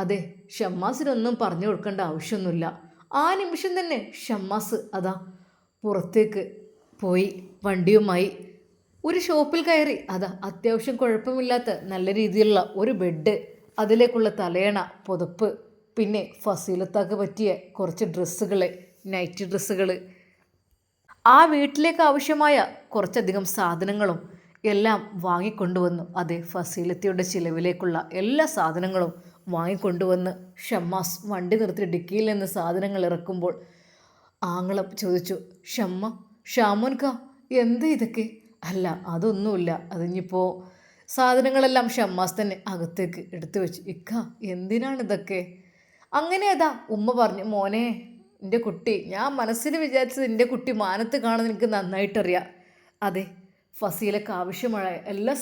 അതെ, ഷമ്മാസിനൊന്നും പറഞ്ഞു കൊടുക്കേണ്ട ആവശ്യമൊന്നുമില്ല. ആ നിമിഷം തന്നെ ഷമ്മാസ് അതാ പുറത്തേക്ക് പോയി വണ്ടിയുമായി. ഒരു ഷോപ്പിൽ കയറി. അതാ അത്യാവശ്യം കുഴപ്പമില്ലാത്ത നല്ല രീതിയിലുള്ള ഒരു ബെഡ്, അതിലേക്കുള്ള തലയണ, പുതപ്പ്, പിന്നെ ഫസീലത്താക്ക് പറ്റിയ കുറച്ച് ഡ്രസ്സുകൾ, നൈറ്റ് ഡ്രസ്സുകൾ, ആ വീട്ടിലേക്ക് ആവശ്യമായ കുറച്ചധികം സാധനങ്ങളും എല്ലാം വാങ്ങിക്കൊണ്ടുവന്നു. അതെ, ഫസീലത്തിയുടെ ചിലവിലേക്കുള്ള എല്ലാ സാധനങ്ങളും വാങ്ങിക്കൊണ്ടുവന്ന് ഷമ്മാസ് വണ്ടി നിർത്തി ഡിക്കിയിൽ നിന്ന് സാധനങ്ങൾ ഇറക്കുമ്പോൾ ആങ്ങള ചോദിച്ചു, ഷാമോൻക, എന്താ ഇതൊക്കെ? അല്ല, അതൊന്നുമില്ല, അതിഞ്ഞിപ്പോൾ സാധനങ്ങളെല്ലാം ഷമ്മാസ് തന്നെ അകത്തേക്ക് എടുത്തു വെച്ചു. ഇക്ക, എന്തിനാണിതൊക്കെ? അങ്ങനെ അതാ ഉമ്മ പറഞ്ഞു, മോനെ, എൻ്റെ കുട്ടി, ഞാൻ മനസ്സിൽ വിചാരിച്ചത് എൻ്റെ കുട്ടി മാനത്ത് കാണുന്നത് എനിക്ക് നന്നായിട്ടറിയാം. അതെ, ഫസീലക്ക് ആവശ്യമായ എല്ലാ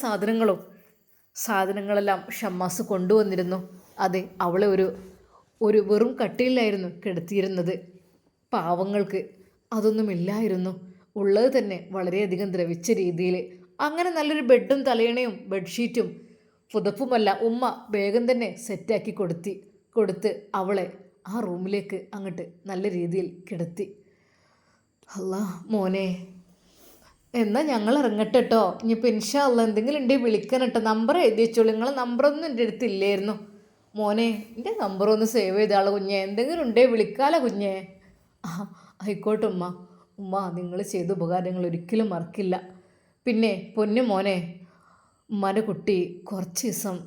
സാധനങ്ങളെല്ലാം ഷമ്മാസ് കൊണ്ടുവന്നിരുന്നു. അതെ, അവളെ ഒരു വെറും കട്ടിലായിരുന്നു കിടത്തിയിരുന്നത്. പാവങ്ങൾക്ക് അതൊന്നുമില്ലായിരുന്നു. ഉള്ളത് തന്നെ വളരെയധികം ദ്രവിച്ച രീതിയിൽ. അങ്ങനെ നല്ലൊരു ബെഡും തലയണയും ബെഡ്ഷീറ്റും പുതപ്പുമല്ല ഉമ്മ വേഗം തന്നെ സെറ്റാക്കി കൊടുത്ത് അവളെ ആ റൂമിലേക്ക് അങ്ങോട്ട് നല്ല രീതിയിൽ കിടത്തി. അല്ലാ മോനെ, എന്നാൽ ഞങ്ങൾ ഇറങ്ങട്ടെ കേട്ടോ. ഇനിയിപ്പോൾ ഇൻഷാ അല്ലാ എന്തെങ്കിലും ഉണ്ടെങ്കിൽ വിളിക്കണം കേട്ടോ. നമ്പർ എഴുതി വെച്ചോളൂ. നിങ്ങളെ നമ്പറൊന്നും എൻ്റെ അടുത്തില്ലായിരുന്നു മോനെ. എൻ്റെ നമ്പറൊന്ന് സേവ് ചെയ്താളെ കുഞ്ഞെ. എന്തെങ്കിലും ഉണ്ടെങ്കിൽ വിളിക്കാലോ കുഞ്ഞെ. ആ ആയിക്കോട്ടെ ഉമ്മ. നിങ്ങൾ ചെയ്ത ഉപകാരങ്ങൾ ഒരിക്കലും മറക്കില്ല. പിന്നെ പൊന്നു മോനെ, ഉമ്മാൻ്റെ കുട്ടി കുറച്ച് ദിവസം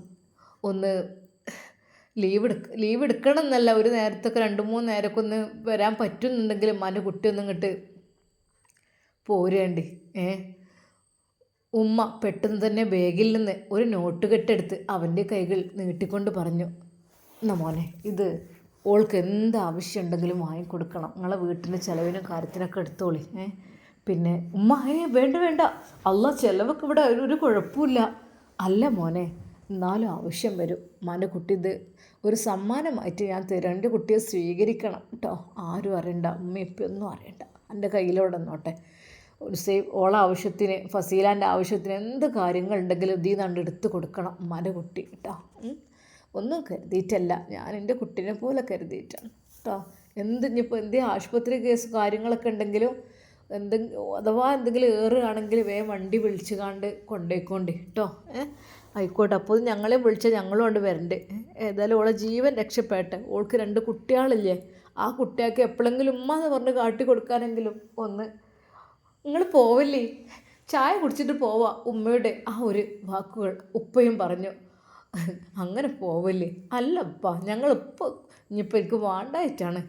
ഒന്ന് ലീവ് എടുക്കണം എന്നല്ല, ഒരു നേരത്തൊക്കെ 2-3 നേരമൊക്കെ ഒന്ന് വരാൻ പറ്റുന്നുണ്ടെങ്കിൽ ഉമ്മാൻ്റെ കുട്ടി ഒന്നും ഇങ്ങോട്ട് പോരേണ്ടി. ഉമ്മ പെട്ടെന്ന് തന്നെ ബാഗിൽ നിന്ന് ഒരു നോട്ട് കെട്ടെടുത്ത് അവൻ്റെ കൈകൾ നീട്ടിക്കൊണ്ട് പറഞ്ഞു, എന്നാ മോനെ, ഇത് ഓൾക്ക് എന്ത് ആവശ്യം ഉണ്ടെങ്കിലും വാങ്ങിക്കൊടുക്കണം. നിങ്ങളെ വീട്ടിൻ്റെ ചിലവിനും കാര്യത്തിനൊക്കെ എടുത്തോളി. പിന്നെ ഉമ്മ, വേണ്ട, അല്ല ചിലവൊക്കെ ഇവിടെ ഒരു കുഴപ്പമില്ല. അല്ല മോനെ, എന്നാലും ആവശ്യം വരും. ഉമ്മാൻ്റെ കുട്ടി ഇത് ഒരു സമ്മാനമായിട്ട് ഞാൻ തരാം. എൻ്റെ കുട്ടിയെ സ്വീകരിക്കണം കേട്ടോ. ആരും അറിയണ്ട, ഉമ്മ ഇപ്പം ഒന്നും അറിയണ്ട. എൻ്റെ കയ്യിലോടെ നോട്ടെ. ഒരു ഓള ആവശ്യത്തിന്, ഫസീലാൻ്റെ ആവശ്യത്തിന് എന്ത് കാര്യങ്ങളുണ്ടെങ്കിലും ഇതിൽ നിന്നാണ്ട് എടുത്ത് കൊടുക്കണം ഉമ്മാൻ്റെ കുട്ടി കേട്ടോ. ഒന്നും കരുതിയിട്ടല്ല, ഞാൻ എൻ്റെ കുട്ടീനെ പോലെ കരുതിയിട്ടാണ് കേട്ടോ. ഇനിയിപ്പോൾ ആശുപത്രി കേസ് കാര്യങ്ങളൊക്കെ ഉണ്ടെങ്കിലും അഥവാ എന്തെങ്കിലും ഏറുകയാണെങ്കിൽ വേഗം വണ്ടി വിളിച്ച് കൊണ്ടേക്കോണ്ടി കേട്ടോ. ആയിക്കോട്ടെ. അപ്പോൾ ഞങ്ങളെ വിളിച്ചാൽ ഞങ്ങളും കൊണ്ട് വരണ്ട്. ഏതായാലും ഓളെ ജീവൻ രക്ഷപ്പെട്ടെ. ഓൾക്ക് 2 കുട്ടികളില്ലേ, ആ കുട്ടികൾക്ക് എപ്പോഴെങ്കിലും ഉമ്മ എന്ന് പറഞ്ഞ് കാട്ടി കൊടുക്കാനെങ്കിലും ഒന്ന്. നിങ്ങൾ പോവല്ലേ, ചായ കുടിച്ചിട്ട് പോവാ, ഉമ്മയുടെ ആ ഒരു വാക്കുകൾ ഉപ്പയും പറഞ്ഞു. അങ്ങനെ പോവല്ലേ? അല്ലപ്പ, ഞങ്ങളിപ്പോൾ ഇനിയിപ്പോൾ എനിക്ക് വേണ്ടായിട്ടാണ്.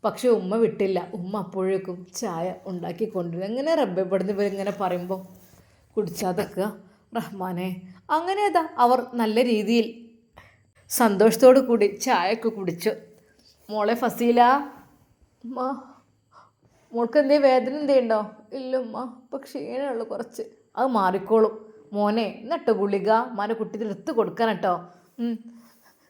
പക്ഷെ ഉമ്മ വിട്ടില്ല. ഉമ്മ അപ്പോഴേക്കും ചായ ഉണ്ടാക്കി കൊണ്ടുവരും. എങ്ങനെ റബ്ബപ്പെടുന്ന ഇവരിങ്ങനെ പറയുമ്പോൾ കുടിച്ചാതൊക്കെ റഹ്മാനെ. അങ്ങനെ അതാ അവർ നല്ല രീതിയിൽ സന്തോഷത്തോടു കൂടി ചായയൊക്കെ കുടിച്ചു. മോളെ ഫസീല, മോൾക്ക് വേദന എന്തേണ്ടോ? ഇല്ല ഉമ്മ, ഇപ്പം ക്ഷീണമുള്ളൂ കുറച്ച്, അത് മാറിക്കോളും. മോനെ, എന്നിട്ട് ഗുളിക മാൻ്റെ കുട്ടിയുടെ എടുത്ത് കൊടുക്കാൻ കേട്ടോ.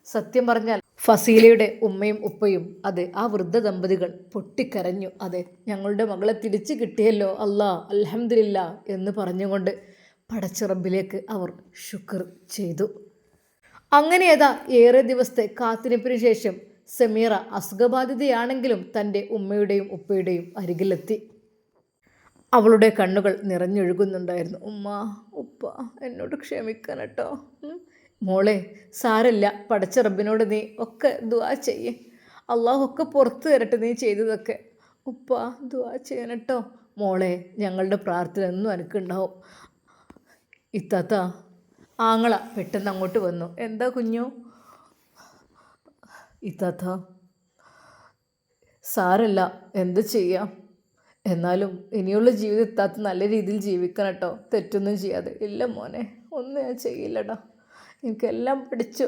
സത്യം പറഞ്ഞാൽ ഫസീലയുടെ ഉമ്മയും ഉപ്പയും, അതെ, ആ വൃദ്ധ ദമ്പതികൾ പൊട്ടിക്കരഞ്ഞു. അതെ, ഞങ്ങളുടെ മകളെ തിരിച്ചു കിട്ടിയല്ലോ, അല്ലാ അൽഹംദുലില്ലാ എന്ന് പറഞ്ഞുകൊണ്ട് പടച്ചിറമ്പിലേക്ക് അവർ ശുക്ർ ചെയ്തു. അങ്ങനെ അതാ ഏറെ ദിവസത്തെ കാത്തിരിപ്പിന് ശേഷം സമീറ അസുഖബാധിതയാണെങ്കിലും തൻ്റെ ഉമ്മയുടെയും ഉപ്പയുടെയും അരികിലെത്തി. അവളുടെ കണ്ണുകൾ നിറഞ്ഞൊഴുകുന്നുണ്ടായിരുന്നു. ഉമ്മ, ഉപ്പ, എന്നോട് ക്ഷമിക്കണം കേട്ടോ. മോളെ, സാരല്ല, പടച്ച റബ്ബിനോട് നീ ഒക്കെ ദുആ ചെയ്യേ. അള്ളാഹു ഒക്കെ പുറത്തു തരട്ടെ നീ ചെയ്തതൊക്കെ. ഉപ്പ, ദുആ ചെയ്യണം കേട്ടോ. മോളെ, ഞങ്ങളുടെ പ്രാർത്ഥന എന്നും എനിക്കുണ്ടാവും. ഇത്താത്ത, ആങ്ങള പെട്ടെന്ന് അങ്ങോട്ട് വന്നു. എന്താ കുഞ്ഞു? ഇത്താത്ത, സാരല്ല, എന്ത് ചെയ്യാം, എന്നാലും ഇനിയുള്ള ജീവിതം ഇത്താത്ത നല്ല രീതിയിൽ ജീവിക്കണം കേട്ടോ, തെറ്റൊന്നും ചെയ്യാതെ. ഇല്ല മോനെ, ഒന്നും ഞാൻ ചെയ്യില്ലടാ, എനിക്കെല്ലാം പഠിച്ചു.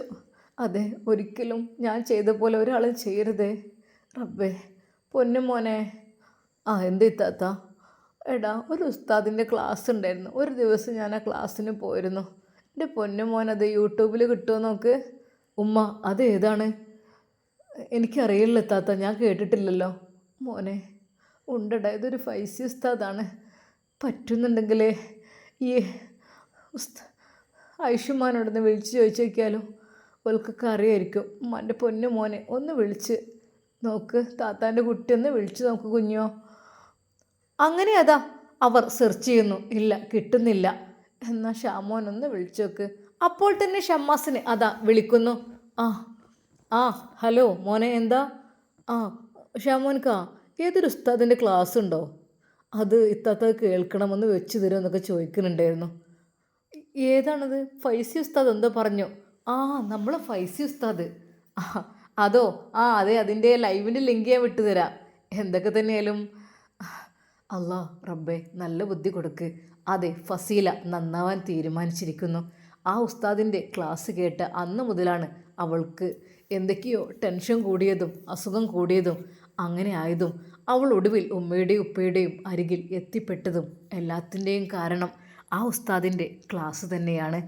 അതെ, ഒരിക്കലും ഞാൻ ചെയ്ത പോലെ ഒരാളും ചെയ്യരുതേ റബ്ബേ. പൊന്നു മോനെ. എന്ത് ഇത്താത്ത? എടാ, ഒരു ഉസ്താദിൻ്റെ ക്ലാസ് ഉണ്ടായിരുന്നു, ഒരു ദിവസം ഞാൻ ആ ക്ലാസ്സിന് പോയിരുന്നു. എൻ്റെ പൊന്നു മോൻ, അത് യൂട്യൂബിൽ കിട്ടുമോ നോക്ക്. ഉമ്മ, അത് ഏതാണ്? എനിക്കറിയില്ല ഇത്താത്ത, ഞാൻ കേട്ടിട്ടില്ലല്ലോ. മോനെ, ഉണ്ടടാ, ഇതൊരു ഫൈസി ഉസ്താദാണ്. പറ്റുന്നുണ്ടെങ്കിൽ ഈ ഐഷുമാനോടൊന്ന് വിളിച്ച് ചോദിച്ചു നോക്കിയാലോ, ഓൾക്കൊക്കെ അറിയായിരിക്കും. എൻ്റെ പൊന്നു മോനെ, ഒന്ന് വിളിച്ച് നോക്ക്, താത്താൻ്റെ കുട്ടി ഒന്ന് വിളിച്ച് നോക്ക് കുഞ്ഞോ. അങ്ങനെ അതാ അവർ സെർച്ച് ചെയ്യുന്നു, ഇല്ല കിട്ടുന്നില്ല. എന്നാൽ ഷാമോനൊന്ന് വിളിച്ചു നോക്ക്. അപ്പോൾ തന്നെ ഷമ്മാസിന് അതാ വിളിക്കുന്നു. ഹലോ മോനെ, എന്താ? ഷാമോൻക്കാ, ഏതൊരു ഉസ്താദിൻ്റെ ക്ലാസ് ഉണ്ടോ? അത് ഇത്താത്ത കേൾക്കണമെന്ന് വെച്ച് തരുമെന്നൊക്കെ ചോദിക്കുന്നുണ്ടായിരുന്നു. ഏതാണത്? ഫൈസി ഉസ്താദ് എന്തോ പറഞ്ഞു. നമ്മൾ ഫൈസി ഉസ്താദ്. അതോ? അതെ, അതിൻ്റെ ലൈവിൻ്റെ ലിങ്ക് ഞാൻ വിട്ടുതരാം. എന്തൊക്കെ തന്നെയാലും അല്ലാ റബ്ബേ, നല്ല ബുദ്ധി കൊടുക്ക്. അതെ, ഫസീല നന്നാവാൻ തീരുമാനിച്ചിരിക്കുന്നു. ആ ഉസ്താദിൻ്റെ ക്ലാസ് കേട്ട അന്ന് മുതലാണ് അവൾക്ക് എന്തൊക്കെയോ ടെൻഷൻ കൂടിയതും അസുഖം കൂടിയതും അങ്ങനെ ആയതും അവൾ ഒടുവിൽ ഉമ്മയുടെയും ഉപ്പയുടെയും അരികിൽ എത്തിപ്പെട്ടതും എല്ലാത്തിൻ്റെയും കാരണം ആ ഉസ്താദിൻ്റെ ക്ലാസ് തന്നെയാണ്.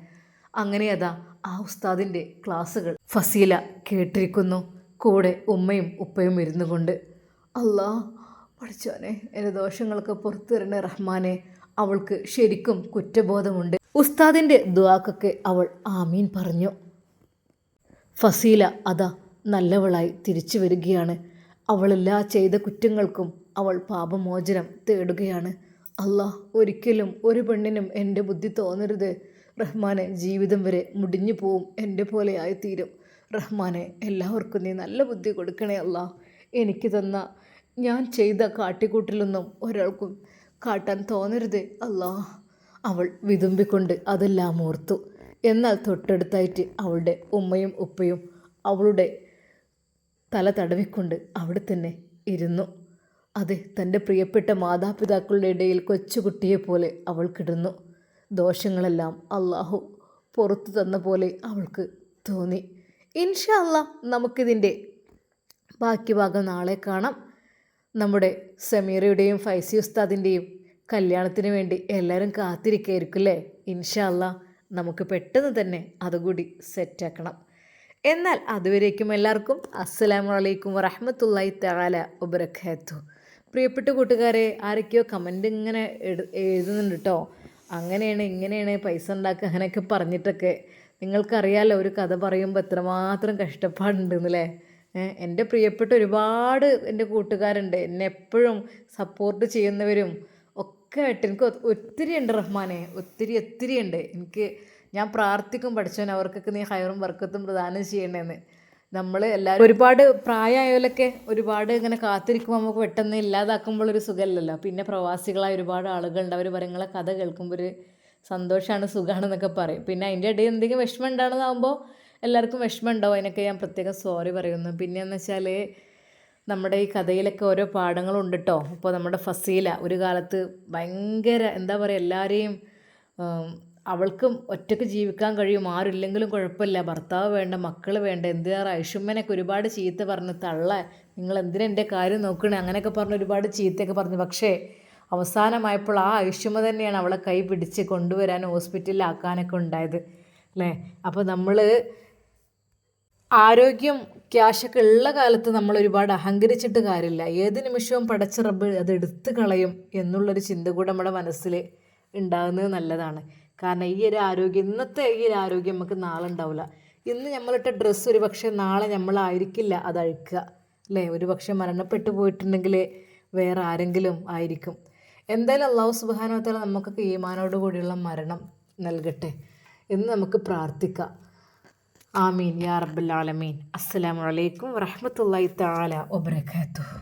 അങ്ങനെ അതാ ആ ഉസ്താദിൻ്റെ ക്ലാസ്സുകൾ ഫസീല കേട്ടിരിക്കുന്നു, കൂടെ ഉമ്മയും ഉപ്പയും ഇരുന്നു കൊണ്ട്. അല്ലാ പഠിച്ചോനെ, എൻ്റെ ദോഷങ്ങൾക്ക് പുറത്തു തരണേ റഹ്മാനെ. അവൾക്ക് ശരിക്കും കുറ്റബോധമുണ്ട്. ഉസ്താദിൻ്റെ ദുആക്കൊക്കെ അവൾ ആമീൻ പറഞ്ഞു. ഫസീല അതാ നല്ലവളായി തിരിച്ചു വരികയാണ്. അവളെല്ലാ ചെയ്ത കുറ്റങ്ങൾക്കും അവൾ പാപമോചനം തേടുകയാണ്. അല്ലാ, ഒരിക്കലും ഒരു പെണ്ണിനും എൻ്റെ ബുദ്ധി തോന്നരുത് റഹ്മാനെ. ജീവിതം വരെ മുടിഞ്ഞു പോവും, എൻ്റെ പോലെ ആയിത്തീരും റഹ്മാനെ. എല്ലാവർക്കും നീ നല്ല ബുദ്ധി കൊടുക്കണേ അല്ലാ. എനിക്ക് തന്ന ഞാൻ ചെയ്ത കാട്ടിക്കൂട്ടിലൊന്നും ഒരാൾക്കും കാട്ടാൻ തോന്നരുത് അല്ലാ. അവൾ വിതുമ്പിക്കൊണ്ട് അതെല്ലാം ഓർത്തു. എന്നാൽ തൊട്ടടുത്തായിട്ട് അവളുടെ ഉമ്മയും ഉപ്പയും അവളുടെ തല തടവിക്കൊണ്ട് അവിടെ തന്നെ ഇരുന്നു. അതെ, തൻ്റെ പ്രിയപ്പെട്ട മാതാപിതാക്കളുടെ ഇടയിൽ കൊച്ചുകുട്ടിയെപ്പോലെ അവൾ കിടന്നു. ദോഷങ്ങളെല്ലാം അള്ളാഹു പുറത്തു തന്ന പോലെ അവൾക്ക് തോന്നി. ഇൻഷാ അല്ലാ, നമുക്കിതിൻ്റെ ബാക്കി ഭാഗം നാളെ കാണാം. നമ്മുടെ സമീറയുടെയും ഫൈസി ഉസ്താദിൻ്റെയും കല്യാണത്തിന് വേണ്ടി എല്ലാവരും കാത്തിരിക്കുകയായിരിക്കും അല്ലേ? ഇൻഷാ അല്ലാ, നമുക്ക് പെട്ടെന്ന് തന്നെ അതുകൂടി സെറ്റാക്കണം. എന്നാൽ അതുവരേക്കും എല്ലാവർക്കും അസ്സലാമു അലൈക്കും വറഹ്മത്തുള്ളാഹി തആല വബറകാതുഹു. പ്രിയപ്പെട്ട കൂട്ടുകാരെ, ആരൊക്കെയോ കമൻ്റ് ഇങ്ങനെ എഴുതുന്നുണ്ട് കേട്ടോ. അങ്ങനെയാണ് ഇങ്ങനെയാണ് പൈസ ഉണ്ടാക്കുക അങ്ങനെയൊക്കെ പറഞ്ഞിട്ടൊക്കെ. നിങ്ങൾക്കറിയാമല്ലോ ഒരു കഥ പറയുമ്പോൾ എത്രമാത്രം കഷ്ടപ്പാടുണ്ടെന്നല്ലേ. എൻ്റെ പ്രിയപ്പെട്ട ഒരുപാട് എൻ്റെ കൂട്ടുകാരുണ്ട്, എന്നെ എപ്പോഴും സപ്പോർട്ട് ചെയ്യുന്നവരും ഒക്കെ ആയിട്ട് എനിക്ക് ഒത്തിരി ഉണ്ട് റഹ്മാനെ, ഒത്തിരി ഉണ്ട്. ഞാൻ പ്രാർത്ഥിക്കും പഠിച്ചവൻ അവർക്കൊക്കെ നീ ഹൈറും ബർക്കത്തും പ്രദാനം ചെയ്യണമെന്ന്. നമ്മൾ എല്ലാവരും ഒരുപാട് പ്രായമായവരൊക്കെ ഒരുപാട് ഇങ്ങനെ കാത്തിരിക്കുമ്പോൾ നമുക്ക് പെട്ടെന്ന് ഇല്ലാതാക്കുമ്പോൾ ഒരു സുഖമല്ലല്ലോ. പിന്നെ പ്രവാസികളായ ഒരുപാട് ആളുകളുണ്ട്, അവർ പറയുന്ന കഥ കേൾക്കുമ്പോൾ ഒരു സന്തോഷമാണ്, സുഖമാണെന്നൊക്കെ പറയും. പിന്നെ അതിൻ്റെ ഇടയിൽ എന്തെങ്കിലും വിഷമം ഉണ്ടാകുന്നതാകുമ്പോൾ എല്ലാവർക്കും വിഷമം ഉണ്ടാവും. അതിനൊക്കെ ഞാൻ പ്രത്യേകം സോറി പറയുന്നു. പിന്നെയെന്ന് വെച്ചാൽ നമ്മുടെ ഈ കഥയിലൊക്കെ ഓരോ പാഠങ്ങളുണ്ട് കേട്ടോ. ഇപ്പോൾ നമ്മുടെ ഫസീല ഒരു കാലത്ത് ഭയങ്കര എന്താ പറയുക, എല്ലാവരെയും അവൾക്കും ഒറ്റയ്ക്ക് ജീവിക്കാൻ കഴിയും, ആരുമില്ലെങ്കിലും കുഴപ്പമില്ല, ഭർത്താവ് വേണ്ട, മക്കൾ വേണ്ട, എന്തിനാറ് ഐഷുമ്മനൊക്കെ ഒരുപാട് ചീത്ത പറഞ്ഞ്, തള്ള നിങ്ങൾ എന്തിനാ എൻ്റെ കാര്യം നോക്കണേ അങ്ങനെയൊക്കെ പറഞ്ഞ് ഒരുപാട് ചീത്തയൊക്കെ പറഞ്ഞു. പക്ഷേ അവസാനമായപ്പോൾ ആ ഐഷുമ്മ തന്നെയാണ് അവളെ കൈ പിടിച്ച് കൊണ്ടുവരാൻ ഹോസ്പിറ്റലിലാക്കാനൊക്കെ ഉണ്ടായത് അല്ലേ. അപ്പോൾ നമ്മൾ ആരോഗ്യം ക്യാഷൊക്കെ ഉള്ള കാലത്ത് നമ്മൾ ഒരുപാട് അഹങ്കരിച്ചിട്ട് കാര്യമില്ല. ഏത് നിമിഷവും പടച്ച റബ്ബ് അത് എടുത്തു കളയും എന്നുള്ളൊരു ചിന്ത കൂടെ നമ്മുടെ മനസ്സിൽ ഉണ്ടാകുന്നത് നല്ലതാണ്. കാരണം ഈ ഒരു ആരോഗ്യം, ഇന്നത്തെ ഈ ഒരു ആരോഗ്യം നമുക്ക് നാളെ ഉണ്ടാവില്ല. ഇന്ന് നമ്മളിട്ട ഡ്രസ്സ് ഒരു പക്ഷേ നാളെ നമ്മളായിരിക്കില്ല അത് അഴിക്കുക അല്ലേ. ഒരു പക്ഷേ മരണപ്പെട്ടു പോയിട്ടുണ്ടെങ്കിൽ വേറെ ആരെങ്കിലും ആയിരിക്കും. എന്തായാലും അല്ലാഹു സുബ്ഹാനഹു വ തആല നമുക്കൊക്കെ ഈമാനോട് കൂടിയുള്ള മരണം നൽകട്ടെ എന്ന് നമുക്ക് പ്രാർത്ഥിക്കാം. ആമീൻ യാ റബ്ബൽ ആലമീൻ. അസ്സലാമു അലൈക്കും വറഹ്മത്തുള്ളാഹി തആല വബറകാതുഹു.